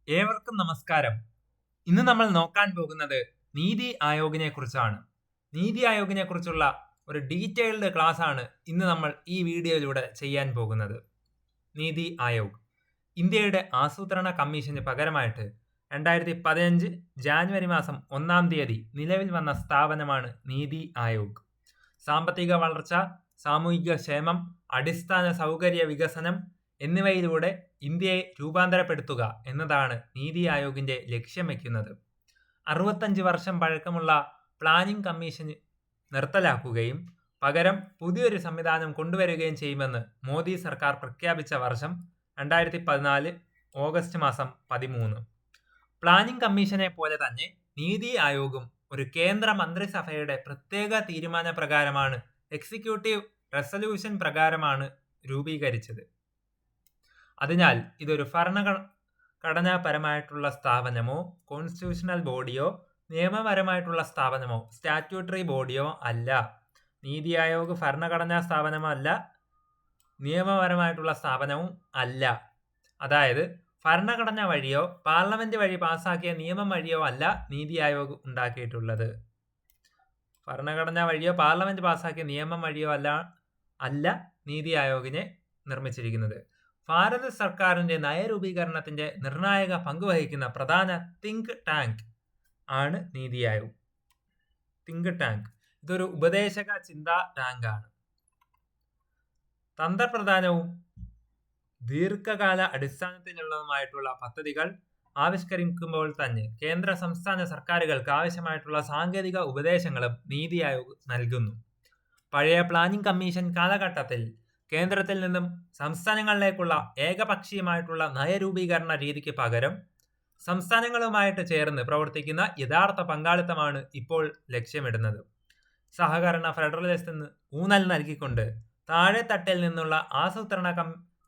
ഏവർക്കും നമസ്കാരം. ഇന്ന് നമ്മൾ നോക്കാൻ പോകുന്നത് നീതി ആയോഗിനെ കുറിച്ചാണ്. നീതി ആയോഗിനെ കുറിച്ചുള്ള ഒരു ഡീറ്റെയിൽഡ് ക്ലാസ് ആണ് ഇന്ന് നമ്മൾ ഈ വീഡിയോയിലൂടെ ചെയ്യാൻ പോകുന്നത്. നീതി ആയോഗ് ഇന്ത്യയുടെ ആസൂത്രണ കമ്മീഷന് പകരമായിട്ട് 2015 ജാനുവരി മാസം 1-ാം തീയതി നിലവിൽ വന്ന സ്ഥാപനമാണ് നീതി ആയോഗ്. സാമ്പത്തിക വളർച്ച, സാമൂഹിക ക്ഷേമം, അടിസ്ഥാന സൗകര്യ വികസനം എന്നിവയിലൂടെ ഇന്ത്യയെ രൂപാന്തരപ്പെടുത്തുക എന്നതാണ് നീതി ആയോഗിന്റെ ലക്ഷ്യം വയ്ക്കുന്നത്. 65 വർഷം പഴക്കമുള്ള പ്ലാനിംഗ് കമ്മീഷൻ നിർത്തലാക്കുകയും പകരം പുതിയൊരു സംവിധാനം കൊണ്ടുവരികയും ചെയ്യുമെന്ന് മോദി സർക്കാർ പ്രഖ്യാപിച്ച വർഷം 2014 ഓഗസ്റ്റ് മാസം 13. പ്ലാനിംഗ് കമ്മീഷനെ പോലെ തന്നെ നീതി ആയോഗും ഒരു കേന്ദ്ര മന്ത്രിസഭയുടെ പ്രത്യേക തീരുമാന പ്രകാരമാണ്, എക്സിക്യൂട്ടീവ് റെസല്യൂഷൻ പ്രകാരമാണ് രൂപീകരിച്ചത്. അതിനാൽ ഇതൊരു ഭരണഘടനാപരമായിട്ടുള്ള സ്ഥാപനമോ കോൺസ്റ്റിറ്റ്യൂഷണൽ ബോഡിയോ നിയമപരമായിട്ടുള്ള സ്ഥാപനമോ സ്റ്റാറ്റ്യൂട്ടറി ബോഡിയോ അല്ല. നീതി ആയോഗ് ഭരണഘടനാ സ്ഥാപനമല്ല, നിയമപരമായിട്ടുള്ള സ്ഥാപനവും അല്ല. അതായത് ഭരണഘടന വഴിയോ പാർലമെന്റ് വഴി പാസാക്കിയ നിയമം വഴിയോ അല്ല നീതി ആയോഗ് ഉണ്ടാക്കിയിട്ടുള്ളത്. ഭരണഘടന വഴിയോ പാർലമെന്റ് പാസാക്കിയ നിയമം വഴിയോ അല്ല നീതി ആയോഗിനെ നിർമ്മിച്ചിരിക്കുന്നത്. ഭാരത സർക്കാരിന്റെ നയരൂപീകരണത്തിന്റെ നിർണായക പങ്കുവഹിക്കുന്ന പ്രധാന തിങ്ക് ടാങ്ക് ആണ് നീതി ആയോഗ്. തിങ്ക് ടാങ്ക് ഇതൊരു ഉപദേശക ചിന്താ ടാങ്കാണ്. തന്ത്രപ്രധാനവും ദീർഘകാല അടിസ്ഥാനത്തിലുള്ളതുമായിട്ടുള്ള പദ്ധതികൾ ആവിഷ്കരിക്കുമ്പോൾ തന്നെ കേന്ദ്ര സംസ്ഥാന സർക്കാരുകൾക്ക് ആവശ്യമായിട്ടുള്ള സാങ്കേതിക ഉപദേശങ്ങളും നീതി ആയോഗ് നൽകുന്നു. പഴയ പ്ലാനിംഗ് കമ്മീഷൻ കാലഘട്ടത്തിൽ കേന്ദ്രത്തിൽ നിന്നും സംസ്ഥാനങ്ങളിലേക്കുള്ള ഏകപക്ഷീയമായിട്ടുള്ള നയരൂപീകരണ രീതിക്ക് പകരം സംസ്ഥാനങ്ങളുമായിട്ട് ചേർന്ന് പ്രവർത്തിക്കുന്ന യഥാർത്ഥ പങ്കാളിത്തമാണ് ഇപ്പോൾ ലക്ഷ്യമിടുന്നത്. സഹകരണ ഫെഡറലിസത്തിന് ഊന്നൽ നൽകിക്കൊണ്ട് താഴെത്തട്ടിൽ നിന്നുള്ള ആസൂത്രണ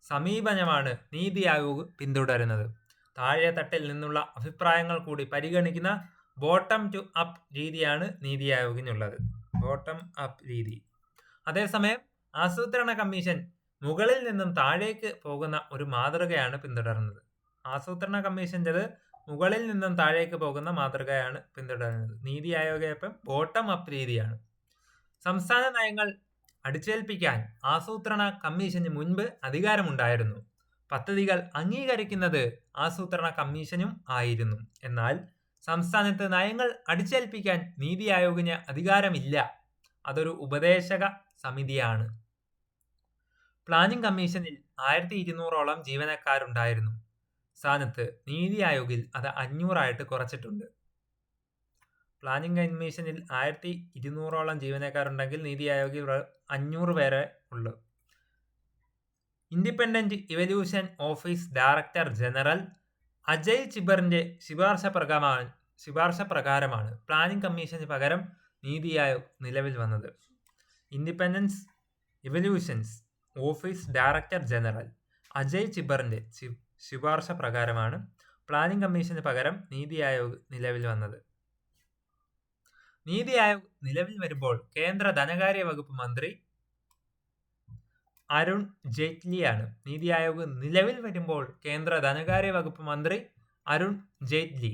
സമീപനമാണ് നീതി ആയോഗ് പിന്തുടരുന്നത്. താഴെത്തട്ടിൽ നിന്നുള്ള അഭിപ്രായങ്ങൾ കൂടി പരിഗണിക്കുന്ന ബോട്ടം ടു അപ്പ് രീതിയാണ് നീതി ആയോഗിനുള്ളത്. ബോട്ടം അപ്പ് രീതി. അതേസമയം ആസൂത്രണ കമ്മീഷൻ മുകളിൽ നിന്നും താഴേക്ക് പോകുന്ന ഒരു മാതൃകയാണ് പിന്തുടരുന്നത്. ആസൂത്രണ കമ്മീഷൻ്റെത് മുകളിൽ നിന്നും താഴേക്ക് പോകുന്ന മാതൃകയാണ് പിന്തുടരുന്നത്. നീതി ആയോഗം ബോട്ടം അപ്പ് രീതിയാണ്. സംസ്ഥാന നയങ്ങൾ അടിച്ചേൽപ്പിക്കാൻ ആസൂത്രണ കമ്മീഷന് മുൻപ് അധികാരമുണ്ടായിരുന്നു. പദ്ധതികൾ അംഗീകരിക്കുന്നത് ആസൂത്രണ കമ്മീഷനും ആയിരുന്നു. എന്നാൽ സംസ്ഥാനത്ത് നയങ്ങൾ അടിച്ചേൽപ്പിക്കാൻ നീതി ആയോഗിന് അധികാരമില്ല. അതൊരു ഉപദേശക സമിതിയാണ്. പ്ലാനിംഗ് കമ്മീഷനിൽ 1200ഓളം ജീവനക്കാരുണ്ടായിരുന്നു. സ്ഥാനത്ത് നീതി ആയോഗിൽ അത് 500 കുറച്ചിട്ടുണ്ട്. പ്ലാനിംഗ് കമ്മീഷനിൽ 1200ഓളം ജീവനക്കാരുണ്ടെങ്കിൽ നീതി ആയോഗിൽ 500 പേരെ ഉള്ളു. Independent evaluation office director general Ajay ചിബറിന്റെ ശുപാർശ പ്രകാരമാണ് പ്ലാനിംഗ് കമ്മീഷന് പകരം നീതി ആയോഗ് നിലവിൽ വന്നത്. Independence evaluations office director general Ajay ചിബറിന്റെ ശുപാർശ പ്രകാരമാണ് പ്ലാനിംഗ് കമ്മീഷന് പകരം നീതി ആയോഗ് നിലവിൽ വന്നത്. നീതി ആയോഗ് നിലവിൽ വരുമ്പോൾ കേന്ദ്ര ധനകാര്യ വകുപ്പ് മന്ത്രി അരുൺ ജെയ്റ്റ്ലിയാണ്. നീതി ആയോഗ് നിലവിൽ വരുമ്പോൾ കേന്ദ്ര ധനകാര്യ വകുപ്പ് മന്ത്രി അരുൺ ജെയ്റ്റ്ലി.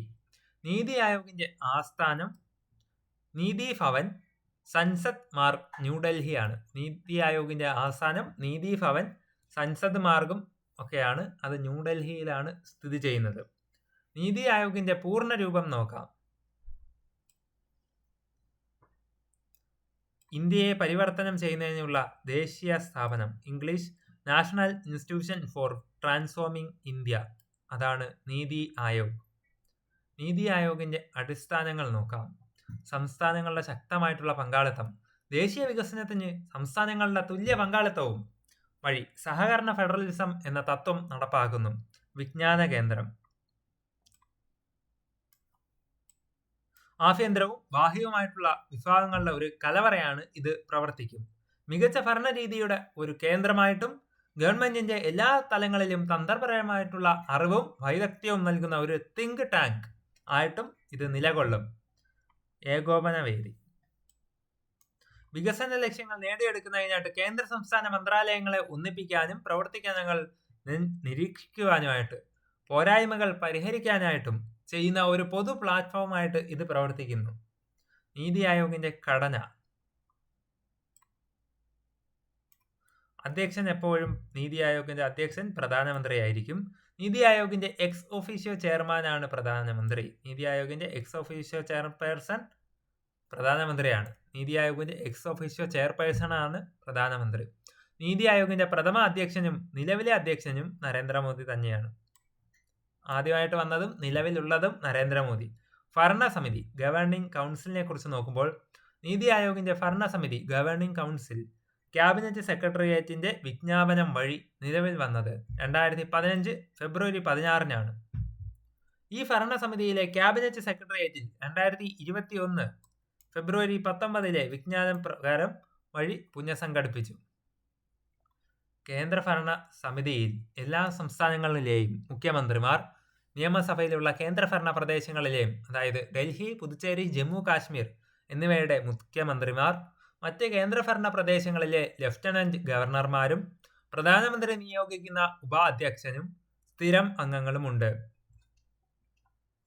നീതി ആയോഗിന്റെ ആസ്ഥാനം നീതി ഭവൻ, സൻസദ് മാർഗ്, ന്യൂഡൽഹിയാണ്. നീതി ആയോഗിന്റെ ആസ്ഥാനം നീതി ഭവൻ, സൻസദ് മാർഗും ഒക്കെയാണ്. അത് ന്യൂഡൽഹിയിലാണ് സ്ഥിതി ചെയ്യുന്നത്. നീതി ആയോഗിന്റെ പൂർണ്ണ രൂപം നോക്കാം. ഇന്ത്യയെ പരിവർത്തനം ചെയ്യുന്നതിനുള്ള ദേശീയ സ്ഥാപനം, English national institution for transforming India, അതാണ് നീതി ആയോഗ്. നീതി ആയോഗിന്റെ അടിസ്ഥാനങ്ങൾ നോക്കാം. സംസ്ഥാനങ്ങളുടെ ശക്തമായിട്ടുള്ള പങ്കാളിത്തം, ദേശീയ വികസനത്തിന് സംസ്ഥാനങ്ങളുടെ തുല്യ പങ്കാളിത്തവും വഴി സഹകരണ ഫെഡറലിസം എന്ന തത്വം നടപ്പാക്കുന്നു. വിജ്ഞാന കേന്ദ്രം, ആഭ്യന്തരവും ബാഹ്യവുമായിട്ടുള്ള വിഭാഗങ്ങളുടെ ഒരു കലവറയാണ് ഇത്. പ്രവർത്തിക്കും. മികച്ച ഭരണരീതിയുടെ ഒരു കേന്ദ്രമായിട്ടും ഗവൺമെന്റിന്റെ എല്ലാ തലങ്ങളിലും തന്ത്രപരമായിട്ടുള്ള അറിവും വൈദഗ്ധ്യവും നൽകുന്ന ഒരു തിങ്ക് ടാങ്ക് ആയിട്ടും ഇത് നിലകൊള്ളും. ഏകോപന വേദി, വികസന ലക്ഷ്യങ്ങൾ നേടിയെടുക്കുന്നതിനായിട്ട് കേന്ദ്ര സംസ്ഥാന മന്ത്രാലയങ്ങളെ ഒന്നിപ്പിക്കാനും പ്രവർത്തനങ്ങൾ നിരീക്ഷിക്കുവാനുമായിട്ട് പോരായ്മകൾ പരിഹരിക്കാനായിട്ടും ചെയ്യുന്ന ഒരു പൊതു പ്ലാറ്റ്ഫോമായിട്ട് ഇത് പ്രവർത്തിക്കുന്നു. നീതി ആയോഗിന്റെ ഘടന. അധ്യക്ഷൻ എപ്പോഴും നീതി ആയോഗിന്റെ അധ്യക്ഷൻ പ്രധാനമന്ത്രിയായിരിക്കും. നീതി ആയോഗിന്റെ എക്സ് ഒഫീഷ്യോ ചെയർമാനാണ് പ്രധാനമന്ത്രി. നീതി ആയോഗിന്റെ എക്സ് ഒഫീഷ്യോ ചെയർപേഴ്സൺ പ്രധാനമന്ത്രിയാണ്. നീതി ആയോഗിന്റെ എക്സ് ഒഫീഷ്യോ ചെയർപേഴ്സൺ ആണ് പ്രധാനമന്ത്രി. നീതി ആയോഗിന്റെ പ്രഥമ അധ്യക്ഷനും നിലവിലെ അധ്യക്ഷനും നരേന്ദ്രമോദി തന്നെയാണ്. ആദ്യമായിട്ട് വന്നതും നിലവിലുള്ളതും നരേന്ദ്രമോദി. ഭരണസമിതി ഗവേണിംഗ് കൗൺസിലിനെ കുറിച്ച് നോക്കുമ്പോൾ നീതി ആയോഗിന്റെ ഭരണസമിതി ഗവേണിംഗ് കൗൺസിൽ ക്യാബിനറ്റ് സെക്രട്ടേറിയറ്റിന്റെ വിജ്ഞാപനം വഴി നിലവിൽ വന്നത് 2015 ഫെബ്രുവരി 16-നാണ്. ഈ ഭരണസമിതിയിലെ ക്യാബിനറ്റ് സെക്രട്ടേറിയറ്റിൽ 2021 ഫെബ്രുവരി 19 വിജ്ഞാപനം പ്രകാരം വഴി പുനഃസംഘടിപ്പിച്ചു. കേന്ദ്രഭരണ സമിതിയിൽ എല്ലാ സംസ്ഥാനങ്ങളിലെയും മുഖ്യമന്ത്രിമാർ, നിയമസഭയിലുള്ള കേന്ദ്രഭരണ പ്രദേശങ്ങളിലെയും അതായത് ഡൽഹി, പുതുച്ചേരി, ജമ്മു കാശ്മീർ എന്നിവയുടെ മുഖ്യമന്ത്രിമാർ, മറ്റ് കേന്ദ്രഭരണ പ്രദേശങ്ങളിലെ ലഫ്റ്റനന്റ് ഗവർണർമാരും പ്രധാനമന്ത്രി നിയോഗിക്കുന്ന ഉപാധ്യക്ഷനും സ്ഥിരം അംഗങ്ങളുമുണ്ട്.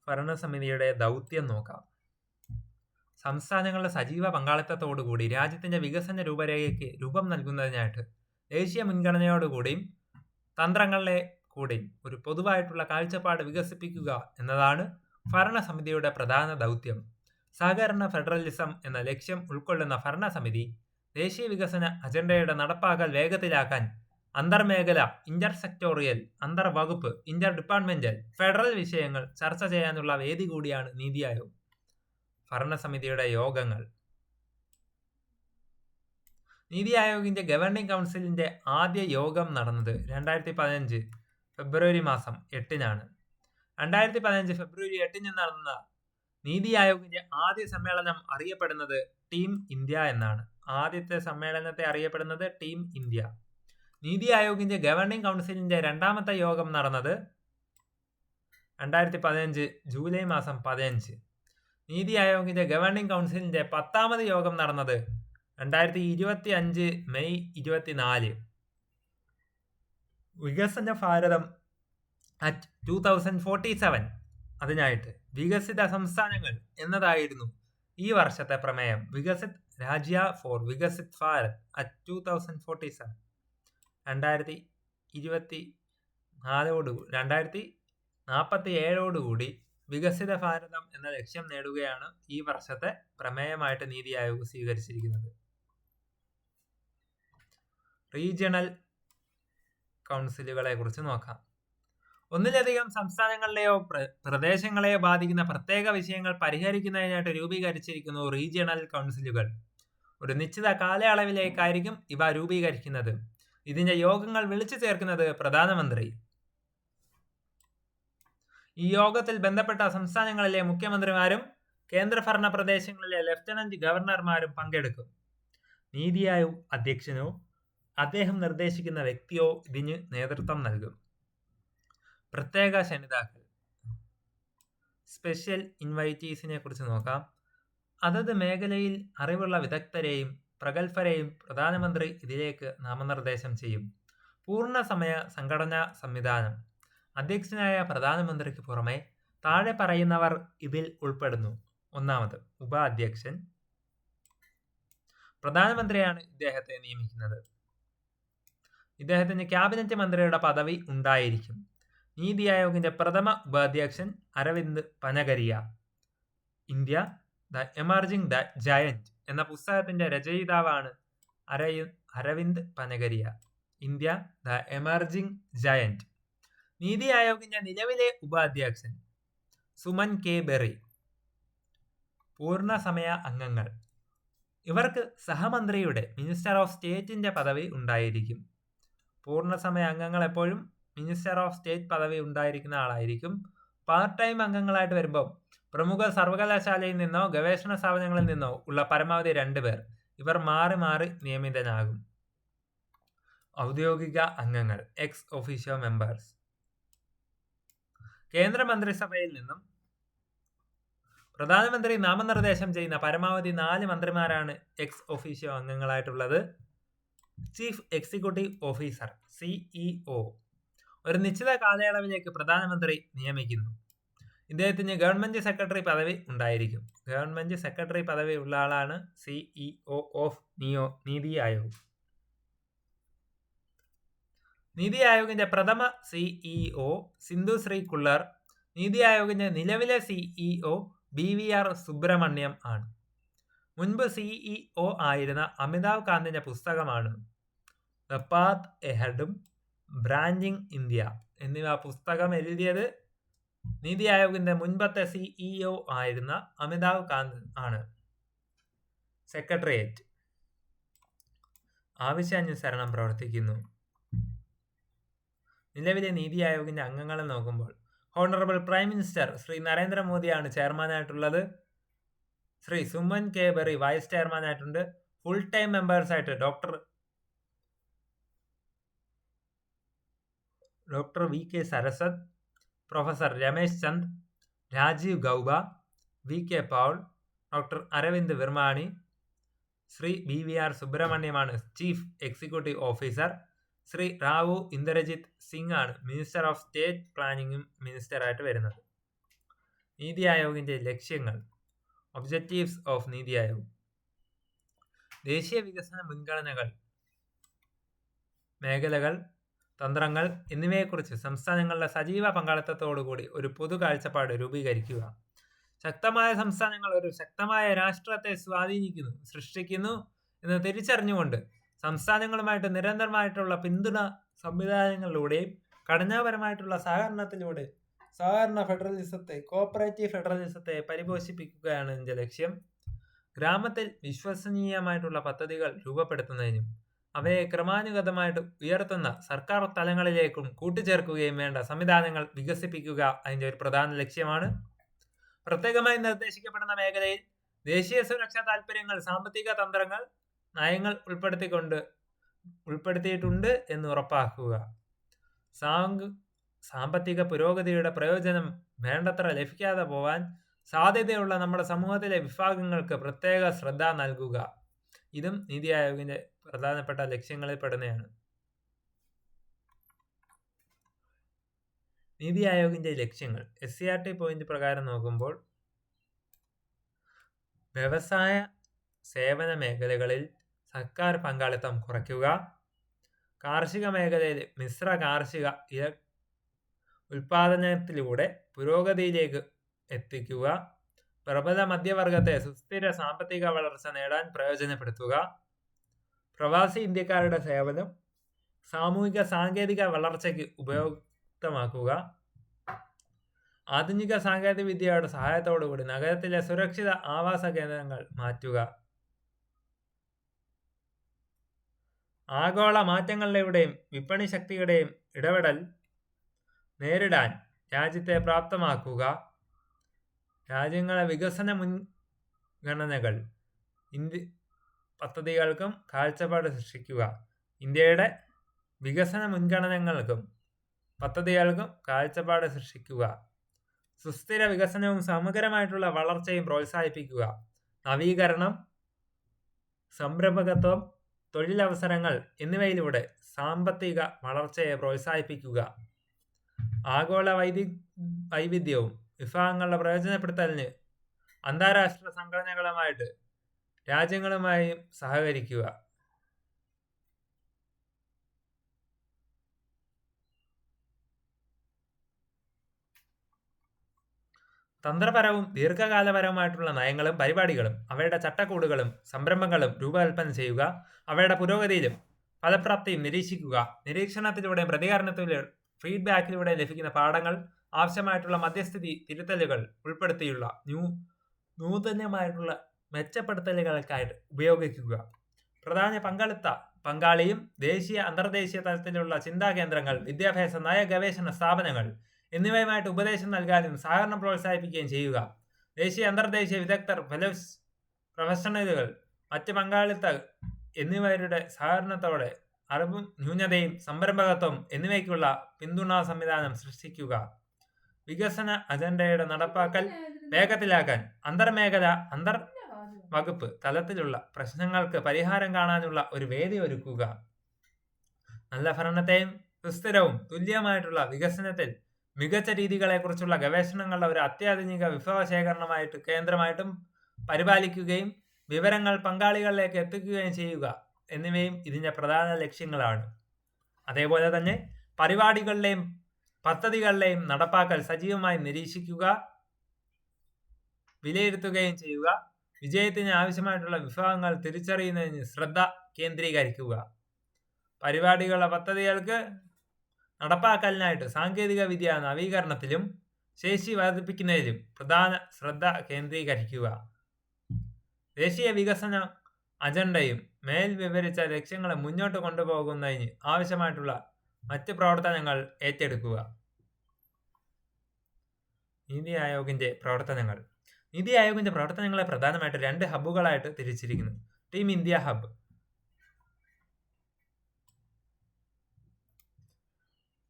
ഭരണസമിതിയുടെ ദൗത്യം നോക്കാം. സംസ്ഥാനങ്ങളുടെ സജീവ പങ്കാളിത്തത്തോടുകൂടി രാജ്യത്തിന്റെ വികസന രൂപരേഖയ്ക്ക് രൂപം നൽകുന്നതിനായിട്ട് ദേശീയ മുൻഗണനയോടുകൂടിയും തന്ത്രങ്ങളെ കൂടിയും ഒരു പൊതുവായിട്ടുള്ള കാഴ്ചപ്പാട് വികസിപ്പിക്കുക എന്നതാണ് ഭരണസമിതിയുടെ പ്രധാന ദൗത്യം. സഹകരണ ഫെഡറലിസം എന്ന ലക്ഷ്യം ഉൾക്കൊള്ളുന്ന ഭരണസമിതി ദേശീയ വികസന അജണ്ടയുടെ നടപ്പാക്കൽ വേഗത്തിലാക്കാൻ അന്തർമേഖല, ഇന്റർസെക്ടോറിയൽ, അന്തർവകുപ്പ്, ഇന്റർ ഡിപ്പാർട്ട്മെന്റൽ, ഫെഡറൽ വിഷയങ്ങൾ ചർച്ച ചെയ്യാനുള്ള വേദി കൂടിയാണ് നീതി ആയോഗ്. ഭരണസമിതിയുടെ യോഗങ്ങൾ. നീതി ആയോഗിന്റെ ഗവേണിംഗ് കൗൺസിലിന്റെ ആദ്യ യോഗം നടന്നത് 2015 ഫെബ്രുവരി 8-നാണ്. 2015 ഫെബ്രുവരി 8-ന് നടന്ന നീതി ആയോഗിന്റെ ആദ്യ സമ്മേളനം അറിയപ്പെടുന്നത് ടീം ഇന്ത്യ എന്നാണ്. ആദ്യത്തെ സമ്മേളനത്തെ അറിയപ്പെടുന്നത് ടീം ഇന്ത്യ. നീതി ആയോഗിന്റെ ഗവേണിംഗ് കൗൺസിലിന്റെ രണ്ടാമത്തെ യോഗം നടന്നത് 2015 ജൂലൈ 15. നീതി ആയോഗിന്റെ ഗവേണിംഗ് കൗൺസിലിന്റെ 10ാമത് യോഗം നടന്നത് 2025 മെയ് 24. വികസന ഭാരതം അറ്റ് 2047 അതിനായിട്ട് വികസിത സംസ്ഥാനങ്ങൾ എന്നതായിരുന്നു ഈ വർഷത്തെ പ്രമേയം. വികസിത് രാജ്യ ഫോർ വികസിത് ഭാരത് അറ്റ് 2047. 2047 വികസിത ഭാരതം എന്ന ലക്ഷ്യം നേടുകയാണ് ഈ വർഷത്തെ പ്രമേയമായിട്ട് നീതി ആയോഗ് സ്വീകരിച്ചിരിക്കുന്നത്. റീജിയണൽ കൗൺസിലുകളെ കുറിച്ച് നോക്കാം. ഒന്നിലധികം സംസ്ഥാനങ്ങളിലെയോ പ്രദേശങ്ങളെയോ ബാധിക്കുന്ന പ്രത്യേക വിഷയങ്ങൾ പരിഹരിക്കുന്നതിനായിട്ട് രൂപീകരിച്ചിരിക്കുന്നു റീജിയണൽ കൗൺസിലുകൾ. ഒരു നിശ്ചിത കാലയളവിലേക്കായിരിക്കും ഇവ രൂപീകരിക്കുന്നത്. ഇതിന്റെ യോഗങ്ങൾ വിളിച്ചു ചേർക്കുന്നത് പ്രധാനമന്ത്രി. ഈ യോഗത്തിൽ ബന്ധപ്പെട്ട സംസ്ഥാനങ്ങളിലെ മുഖ്യമന്ത്രിമാരും കേന്ദ്രഭരണ പ്രദേശങ്ങളിലെ ലഫ്റ്റനന്റ് ഗവർണർമാരും പങ്കെടുക്കും. നീതി ആയോഗ് അധ്യക്ഷനോ അദ്ദേഹം നിർദ്ദേശിക്കുന്ന വ്യക്തിയോ ഇതിന് നേതൃത്വം നൽകും. പ്രത്യേക ക്ഷണിതാക്കൾ, സ്പെഷ്യൽ ഇൻവൈറ്റീസിനെ കുറിച്ച് നോക്കാം. അതത് മേഖലയിൽ അറിവുള്ള വിദഗ്ധരെയും പ്രഗത്ഭരെയും പ്രധാനമന്ത്രി ഇതിലേക്ക് നാമനിർദ്ദേശം ചെയ്യും. പൂർണ്ണസമയ സംഘടനാ സംവിധാനം. അധ്യക്ഷനായ പ്രധാനമന്ത്രിക്ക് പുറമെ താഴെ പറയുന്നവർ ഇതിൽ ഉൾപ്പെടുന്നു. ഒന്നാമത്, ഉപാധ്യക്ഷൻ. പ്രധാനമന്ത്രിയാണ് ഇദ്ദേഹത്തെ നിയമിക്കുന്നത്. ഇദ്ദേഹത്തിന് ക്യാബിനറ്റ് മന്ത്രിയുടെ പദവി ഉണ്ടായിരിക്കും. നീതി ആയോഗിന്റെ പ്രഥമ ഉപാധ്യക്ഷൻ Arvind Panagariya. India the emerging giant എന്ന പുസ്തകത്തിന്റെ രചയിതാവാണ് Arvind Panagariya. India the emerging giant. Niti ആയോഗിന്റെ നിലവിലെ ഉപാധ്യക്ഷൻ സുമൻ കെ ബെറി. പൂർണ്ണസമയ അംഗങ്ങൾ. ഇവർക്ക് സഹമന്ത്രിയുടെ മിനിസ്റ്റർ ഓഫ് സ്റ്റേറ്റിന്റെ പദവി ഉണ്ടായിരിക്കും. പൂർണ്ണസമയ അംഗങ്ങൾ എപ്പോഴും മിനിസ്റ്റർ ഓഫ് സ്റ്റേറ്റ് പദവി ഉണ്ടായിരിക്കുന്ന ആളായിരിക്കും. പാർട്ട് ടൈം അംഗങ്ങളായിട്ട് വരുമ്പോൾ പ്രമുഖ സർവകലാശാലയിൽ നിന്നോ ഗവേഷണ സ്ഥാപനങ്ങളിൽ നിന്നോ ഉള്ള പരമാവധി 2 പേർ. ഇവർ മാറി മാറി നിയമിതനാകും. ഔദ്യോഗിക അംഗങ്ങൾ, എക്സ് ഒഫീഷ്യോ മെമ്പേഴ്സ്. കേന്ദ്രമന്ത്രിസഭയിൽ നിന്നും പ്രധാനമന്ത്രി നാമനിർദ്ദേശം ചെയ്യുന്ന പരമാവധി 4 മന്ത്രിമാരാണ് എക്സ് ഒഫീഷ്യോ അംഗങ്ങളായിട്ടുള്ളത്. Chief executive officer, CEO. ഒരു നിശ്ചിത കാലയളവിലേക്ക് പ്രധാനമന്ത്രി നിയമിക്കുന്നു. ഇദ്ദേഹത്തിന് ഗവൺമെന്റ് സെക്രട്ടറി പദവി ഉണ്ടായിരിക്കും. ഗവൺമെന്റ് സെക്രട്ടറി പദവി ഉള്ള ആളാണ് CEO ഓഫ് നീതി ആയോഗ്. നീതി ആയോഗിന്റെ പ്രഥമ CEO സിന്ധു ശ്രീ കുള്ളർ. നീതി ആയോഗിന്റെ നിലവിലെ CEO BVR സുബ്രഹ്മണ്യം ആണ്. മുൻപ് CEO ആയിരുന്ന അമിതാഭ് കാന്തിന്റെ പുസ്തകമാണ് ദ പാത്ത് എഹെഡും ബ്രാഞ്ചിങ് ഇന്ത്യ എന്നിവ പുസ്തകം എഴുതിയത് നീതി ആയോഗിന്റെ മുൻപത്തെ CEO ആയിരുന്ന അമിതാഭ് കാന്ത് ആണ്. സെക്രട്ടേറിയറ്റ് ആവശ്യാനുസരണം പ്രവർത്തിക്കുന്നു. നിലവിലെ നീതി ആയോഗിന്റെ അംഗങ്ങളെ നോക്കുമ്പോൾ ഹോണറബിൾ പ്രൈം മിനിസ്റ്റർ ശ്രീ നരേന്ദ്രമോദിയാണ് ചെയർമാനായിട്ടുള്ളത്. ശ്രീ സുമൻ കെ ബറി വൈസ് ചെയർമാനായിട്ടുണ്ട്. ഫുൾ ടൈം മെമ്പേഴ്സ് ആയിട്ട് doctor VK Saraswat, professor Ramesh Chand, Rajiv Gauba, VK Paul, doctor Arvind Virmani, Shri BVR സുബ്രഹ്മണ്യമാണ് chief executive officer. Shri Rao Inderjit Singh ആണ് മിനിസ്റ്റർ ഓഫ് സ്റ്റേറ്റ് പ്ലാനിംഗ് മിനിസ്റ്ററായിട്ട് വരുന്നത്. നീതി ആയോഗിന്റെ ലക്ഷ്യങ്ങൾ, ഒബ്ജക്റ്റീവ്സ് ഓഫ് നീതി ആയോഗ്. ദേശീയ വികസന മുൻഗണനകൾ, മേഖലകൾ, തന്ത്രങ്ങൾ എന്നിവയെക്കുറിച്ച് സംസ്ഥാനങ്ങളുടെ സജീവ പങ്കാളിത്തത്തോടുകൂടി ഒരു പൊതു കാഴ്ചപ്പാട് രൂപീകരിക്കുക. ശക്തമായ സംസ്ഥാനങ്ങൾ ഒരു ശക്തമായ രാഷ്ട്രത്തെ സ്വാധീനിക്കുന്നു, സൃഷ്ടിക്കുന്നു എന്ന് തിരിച്ചറിഞ്ഞുകൊണ്ട് സംസ്ഥാനങ്ങളുമായിട്ട് നിരന്തരമായിട്ടുള്ള പിന്തുണ സംവിധാനങ്ങളിലൂടെയും ഘടനാപരമായിട്ടുള്ള സഹകരണത്തിലൂടെ സഹകരണ ഫെഡറലിസത്തെ, കോപ്പറേറ്റീവ് ഫെഡറലിസത്തെ പരിപോഷിപ്പിക്കുകയാണ് ഇതിന്റെ ലക്ഷ്യം. ഗ്രാമത്തിൽ വിശ്വസനീയമായിട്ടുള്ള പദ്ധതികൾ രൂപപ്പെടുത്തുന്നതിനും അവയെ ക്രമാനുഗതമായിട്ട് ഉയർത്തുന്ന സർക്കാർ തലങ്ങളിലേക്കും കൂട്ടിച്ചേർക്കുകയും വേണ്ട സംവിധാനങ്ങൾ വികസിപ്പിക്കുക അതിന്റെ ഒരു പ്രധാന ലക്ഷ്യമാണ്. പ്രത്യേകമായി നിർദ്ദേശിക്കപ്പെടുന്ന മേഖലയിൽ ദേശീയ സുരക്ഷാ താൽപര്യങ്ങൾ, സാമ്പത്തിക തന്ത്രങ്ങൾ, നയങ്ങൾ ഉൾപ്പെടുത്തിയിട്ടുണ്ട് എന്ന് ഉറപ്പാക്കുക. സാമ്പത്തിക പുരോഗതിയുടെ പ്രയോജനം വേണ്ടത്ര ലഭിക്കാതെ പോവാൻ സാധ്യതയുള്ള നമ്മുടെ സമൂഹത്തിലെ വിഭാഗങ്ങൾക്ക് പ്രത്യേക ശ്രദ്ധ നൽകുക. ഇതും നീതി ആയോഗിന്റെ പ്രധാനപ്പെട്ട ലക്ഷ്യങ്ങളിൽ പെടുന്നതാണ്. നീതി ആയോഗിന്റെ ലക്ഷ്യങ്ങൾ SCERT പോയിന്റ് പ്രകാരം നോക്കുമ്പോൾ വ്യവസായ സേവന മേഖലകളിൽ സർക്കാർ പങ്കാളിത്തം കുറയ്ക്കുക, കാർഷിക മേഖലയിൽ മിശ്ര കാർഷിക ഉൽപാദനത്തിലൂടെ പുരോഗതിയിലേക്ക് എത്തിക്കുക, പ്രബല മധ്യവർഗത്തെ സുസ്ഥിര സാമ്പത്തിക വളർച്ച നേടാൻ പ്രയോജനപ്പെടുത്തുക, പ്രവാസി ഇന്ത്യക്കാരുടെ സേവനം സാമൂഹിക സാങ്കേതിക വളർച്ചയ്ക്ക് ഉപയുക്തമാക്കുക, ആധുനിക സാങ്കേതിക വിദ്യയുടെ സഹായത്തോടുകൂടി നഗരത്തിലെ സുരക്ഷിത ആവാസ കേന്ദ്രങ്ങൾ മാറ്റുക, ആഗോള മാറ്റങ്ങളുടെയും വിപണി ശക്തിയുടെയും ഇടപെടൽ നേരിടാൻ രാജ്യത്തെ പ്രാപ്തമാക്കുക, രാജ്യങ്ങളെ വികസന മുൻഗണനകൾ പദ്ധതികൾക്കും കാഴ്ചപ്പാട് സൃഷ്ടിക്കുക. ഇന്ത്യയുടെ വികസന മുൻഗണനകൾക്കും പദ്ധതികൾക്കും കാഴ്ചപ്പാട് സൃഷ്ടിക്കുക. സുസ്ഥിര വികസനവും സമഗ്രമായിട്ടുള്ള വളർച്ചയും പ്രോത്സാഹിപ്പിക്കുക. നവീകരണം, സംരംഭകത്വം, തൊഴിലവസരങ്ങൾ എന്നിവയിലൂടെ സാമ്പത്തിക വളർച്ചയെ പ്രോത്സാഹിപ്പിക്കുക. ആഗോള വൈവിധ്യവും വിഭാഗങ്ങളുടെ പ്രയോജനപ്പെടുത്തലിന് അന്താരാഷ്ട്ര സംഘടനകളുമായിട്ട് രാജ്യങ്ങളുമായി സഹകരിക്കുക. തന്ത്രപരവും ദീർഘകാലപരവുമായിട്ടുള്ള നയങ്ങളും പരിപാടികളും അവയുടെ ചട്ടക്കൂടുകളും സംരംഭങ്ങളും രൂപകൽപ്പന ചെയ്യുക. അവയുടെ പുരോഗതിയിലും ഫലപ്രാപ്തിയും നിരീക്ഷിക്കുക. നിരീക്ഷണത്തിലൂടെയും പ്രതികരണത്തിലൂടെ ഫീഡ്ബാക്കിലൂടെ ലഭിക്കുന്ന പാഠങ്ങൾ ആവശ്യമായിട്ടുള്ള മധ്യസ്ഥിതി തിരുത്തലുകൾ ഉൾപ്പെടുത്തിയുള്ള നൂതനമായിട്ടുള്ള മെച്ചപ്പെടുത്തലുകൾക്കായിട്ട് ഉപയോഗിക്കുക. പ്രധാന പങ്കാളിയും ദേശീയ അന്തർദേശീയ തലത്തിലുള്ള ചിന്താകേന്ദ്രങ്ങൾ, വിദ്യാഭ്യാസ നയ ഗവേഷണ സ്ഥാപനങ്ങൾ എന്നിവയുമായിട്ട് ഉപദേശം നൽകാനും സഹകരണം പ്രോത്സാഹിപ്പിക്കുകയും ചെയ്യുക. ദേശീയ അന്തർദേശീയ വിദഗ്ധർ, ഫെലോസ്, പ്രൊഫഷണലുകൾ, മറ്റ് പങ്കാളിത്ത എന്നിവരുടെ സഹകരണത്തോടെ അറിവും ന്യൂനതയും സംരംഭകത്വം എന്നിവയ്ക്കുള്ള പിന്തുണാ സംവിധാനം സൃഷ്ടിക്കുക. വികസന അജണ്ടയുടെ നടപ്പാക്കൽ വേഗത്തിലാക്കാൻ അന്തർമേഖല, വകുപ്പ് തലത്തിലുള്ള പ്രശ്നങ്ങൾക്ക് പരിഹാരം കാണാനുള്ള ഒരു വേദി ഒരുക്കുക. നല്ല ഭരണത്തെയും സുസ്ഥിരവും തുല്യമായിട്ടുള്ള വികസനത്തിൽ മികച്ച രീതികളെക്കുറിച്ചുള്ള ഗവേഷണങ്ങളുടെ ഒരു അത്യാധുനിക വിഭവ ശേഖരണമായിട്ട് കേന്ദ്രമായിട്ടും പരിപാലിക്കുകയും വിവരങ്ങൾ പങ്കാളികളിലേക്ക് എത്തിക്കുകയും ചെയ്യുക എന്നിവയും ഇതിന്റെ പ്രധാന ലക്ഷ്യങ്ങളാണ്. അതേപോലെ തന്നെ പരിപാടികളിലെയും പദ്ധതികളിലെയും നടപ്പാക്കൽ സജീവമായി നിരീക്ഷിക്കുക, വിലയിരുത്തുകയും ചെയ്യുക, വിജയത്തിന് ആവശ്യമായിട്ടുള്ള വിഭവങ്ങൾ തിരിച്ചറിയുന്നതിന് ശ്രദ്ധ കേന്ദ്രീകരിക്കുക. പരിപാടികളുടെ പദ്ധതികൾക്ക് നടപ്പാക്കലിനായിട്ട് സാങ്കേതിക വിദ്യ നവീകരണത്തിലും ശേഷി വർദ്ധിപ്പിക്കുന്നതിലും പ്രധാന ശ്രദ്ധ കേന്ദ്രീകരിക്കുക. ദേശീയ വികസന അജണ്ടയും മേൽ വിവരിച്ച ലക്ഷ്യങ്ങളെ മുന്നോട്ട് കൊണ്ടുപോകുന്നതിന് ആവശ്യമായിട്ടുള്ള മറ്റ് പ്രവർത്തനങ്ങൾ ഏറ്റെടുക്കുക. നീതി ആയോഗിന്റെ പ്രവർത്തനങ്ങൾ. നീതി ആയോഗിന്റെ പ്രവർത്തനങ്ങളെ പ്രധാനമായിട്ട് 2 ഹബ്ബുകളായിട്ട് തിരിച്ചിരിക്കുന്നു. Team India hub,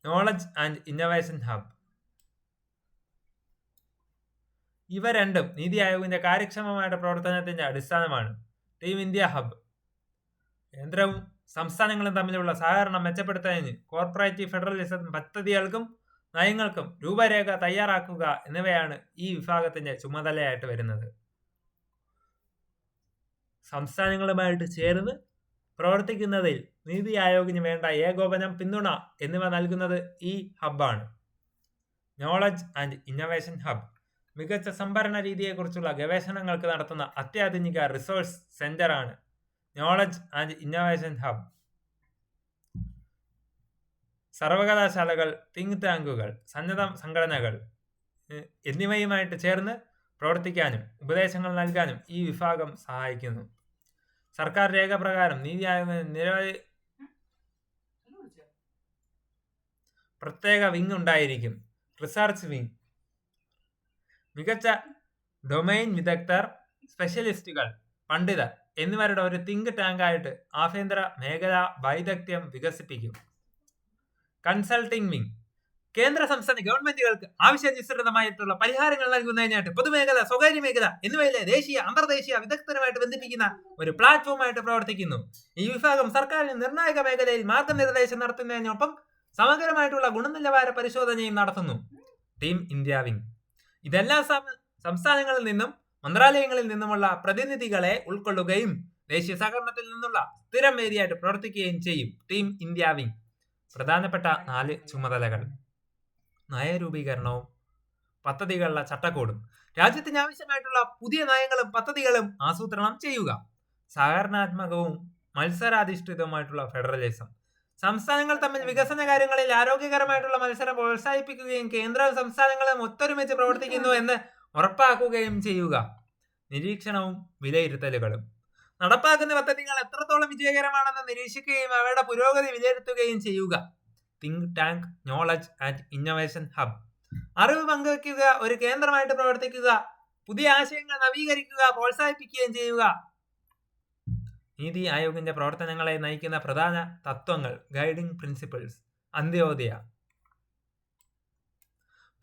knowledge and innovation hub. ഇവ രണ്ടും നീതി ആയോഗിന്റെ കാര്യക്ഷമമായ പ്രവർത്തനത്തിന്റെ അടിസ്ഥാനമാണ്. ടീം ഇന്ത്യ ഹബ് കേന്ദ്രവും സംസ്ഥാനങ്ങളും തമ്മിലുള്ള സഹകരണം മെച്ചപ്പെടുത്തുന്നതിന് കോർപ്പറേറ്റീവ് ഫെഡറലിസം പദ്ധതികൾക്കും നയങ്ങൾക്കും രൂപരേഖ തയ്യാറാക്കുക എന്നിവയാണ് ഈ വിഭാഗത്തിന്റെ ചുമതലയായിട്ട് വരുന്നത്. സംസ്ഥാനങ്ങളുമായിട്ട് ചേർന്ന് പ്രവർത്തിക്കുന്നതിൽ നീതി ആയോഗിന് വേണ്ട ഏകോപനം, പിന്തുണ എന്നിവ നൽകുന്നത് ഈ ഹബ്ബാണ്. നോളജ് ആൻഡ് ഇന്നോവേഷൻ ഹബ് മികച്ച സംഭരണ രീതിയെക്കുറിച്ചുള്ള ഗവേഷണങ്ങൾക്ക് നടത്തുന്ന അത്യാധുനിക റിസോഴ്സ് സെന്ററാണ് നോളജ് ആൻഡ് ഇന്നോവേഷൻ ഹബ്. സർവകലാശാലകൾ, തിങ്ക് ടാങ്കുകൾ, സന്നദ്ധ സംഘടനകൾ എന്നിവയുമായിട്ട് ചേർന്ന് പ്രവർത്തിക്കാനും ഉപദേശങ്ങൾ നൽകാനും ഈ വിഭാഗം സഹായിക്കുന്നു. സർക്കാർ രേഖ പ്രകാരം നീതി ആയോഗിന് നിരവധി പ്രത്യേക വിങ് ഉണ്ടായിരിക്കും. റിസർച്ച് വിങ് മികച്ച ഡൊമൈൻ വിദഗ്ധർ, സ്പെഷ്യലിസ്റ്റുകൾ, പണ്ഡിതർ എന്നിവരുടെ ഒരു തിങ്ക് ടാങ്കായിട്ട് ആഭ്യന്തര മേഖല വൈദഗ്ധ്യം വികസിപ്പിക്കും. കൺസൾട്ടിംഗ് വിങ് കേന്ദ്ര സംസ്ഥാന ഗവൺമെന്റുകൾക്ക് ആവശ്യാനുസൃതമായിട്ടുള്ള പരിഹാരങ്ങൾ നൽകുന്നതിനായിട്ട് പൊതുമേഖല, സ്വകാര്യ മേഖല എന്നിവയിലെ ദേശീയ അന്തർദേശീയ വിദഗ്ധരുമായിട്ട് ബന്ധിപ്പിക്കുന്ന ഒരു പ്ലാറ്റ്ഫോമായിട്ട് പ്രവർത്തിക്കുന്നു. ഈ വിഭാഗം സർക്കാരിന് നിർണായക മേഖലയിൽ മാർഗനിർദ്ദേശം നടത്തുന്നതിനൊപ്പം സമഗ്രമായിട്ടുള്ള ഗുണനിലവാര പരിശോധനയും നടത്തുന്നു. ടീം ഇന്ത്യ വിങ് ഇതെല്ലാ സംസ്ഥാനങ്ങളിൽ നിന്നും മന്ത്രാലയങ്ങളിൽ നിന്നുമുള്ള പ്രതിനിധികളെ ഉൾക്കൊള്ളുകയും ദേശീയ സഹകരണത്തിൽ നിന്നുള്ള സ്ഥിരം വേദിയായിട്ട് പ്രവർത്തിക്കുകയും ചെയ്യും. ടീം ഇന്ത്യ വിങ് പ്രധാനപ്പെട്ട 4 ചുമതലകൾ: നയരൂപീകരണവും പദ്ധതികളുടെ ചട്ടക്കൂടും, രാജ്യത്തിന് ആവശ്യമായിട്ടുള്ള പുതിയ നയങ്ങളും പദ്ധതികളും ആസൂത്രണം ചെയ്യുക, സഹകരണാത്മകവും മത്സരാധിഷ്ഠിതവുമായിട്ടുള്ള ഫെഡറലിസം, സംസ്ഥാനങ്ങൾ തമ്മിൽ വികസന കാര്യങ്ങളിൽ ആരോഗ്യകരമായിട്ടുള്ള മത്സരം പ്രോത്സാഹിപ്പിക്കുകയും കേന്ദ്രവും സംസ്ഥാനങ്ങളും ഒത്തൊരുമിച്ച് പ്രവർത്തിക്കുന്നു എന്ന് ഉറപ്പാക്കുകയും ചെയ്യുക, നിരീക്ഷണവും വിലയിരുത്തലുകളും, നടപ്പാക്കുന്ന പദ്ധതികൾ എത്രത്തോളം വിജയകരമാണെന്ന് നിരീക്ഷിക്കുകയും അവയുടെ പുരോഗതി വിലയിരുത്തുകയും ചെയ്യുക. Think tank, knowledge and innovation hub അറിവ് പങ്കുവയ്ക്കുക, ഒരു കേന്ദ്രമായിട്ട് പ്രവർത്തിക്കുക, പുതിയ ആശയങ്ങൾ നവീകരിക്കുക, പ്രോത്സാഹിപ്പിക്കുകയും ചെയ്യുക. നീതി ആയോഗിന്റെ പ്രവർത്തനങ്ങളെ നയിക്കുന്ന പ്രധാന തത്വങ്ങൾ, ഗൈഡിംഗ് പ്രിൻസിപ്പിൾസ്. അന്ത്യോദയ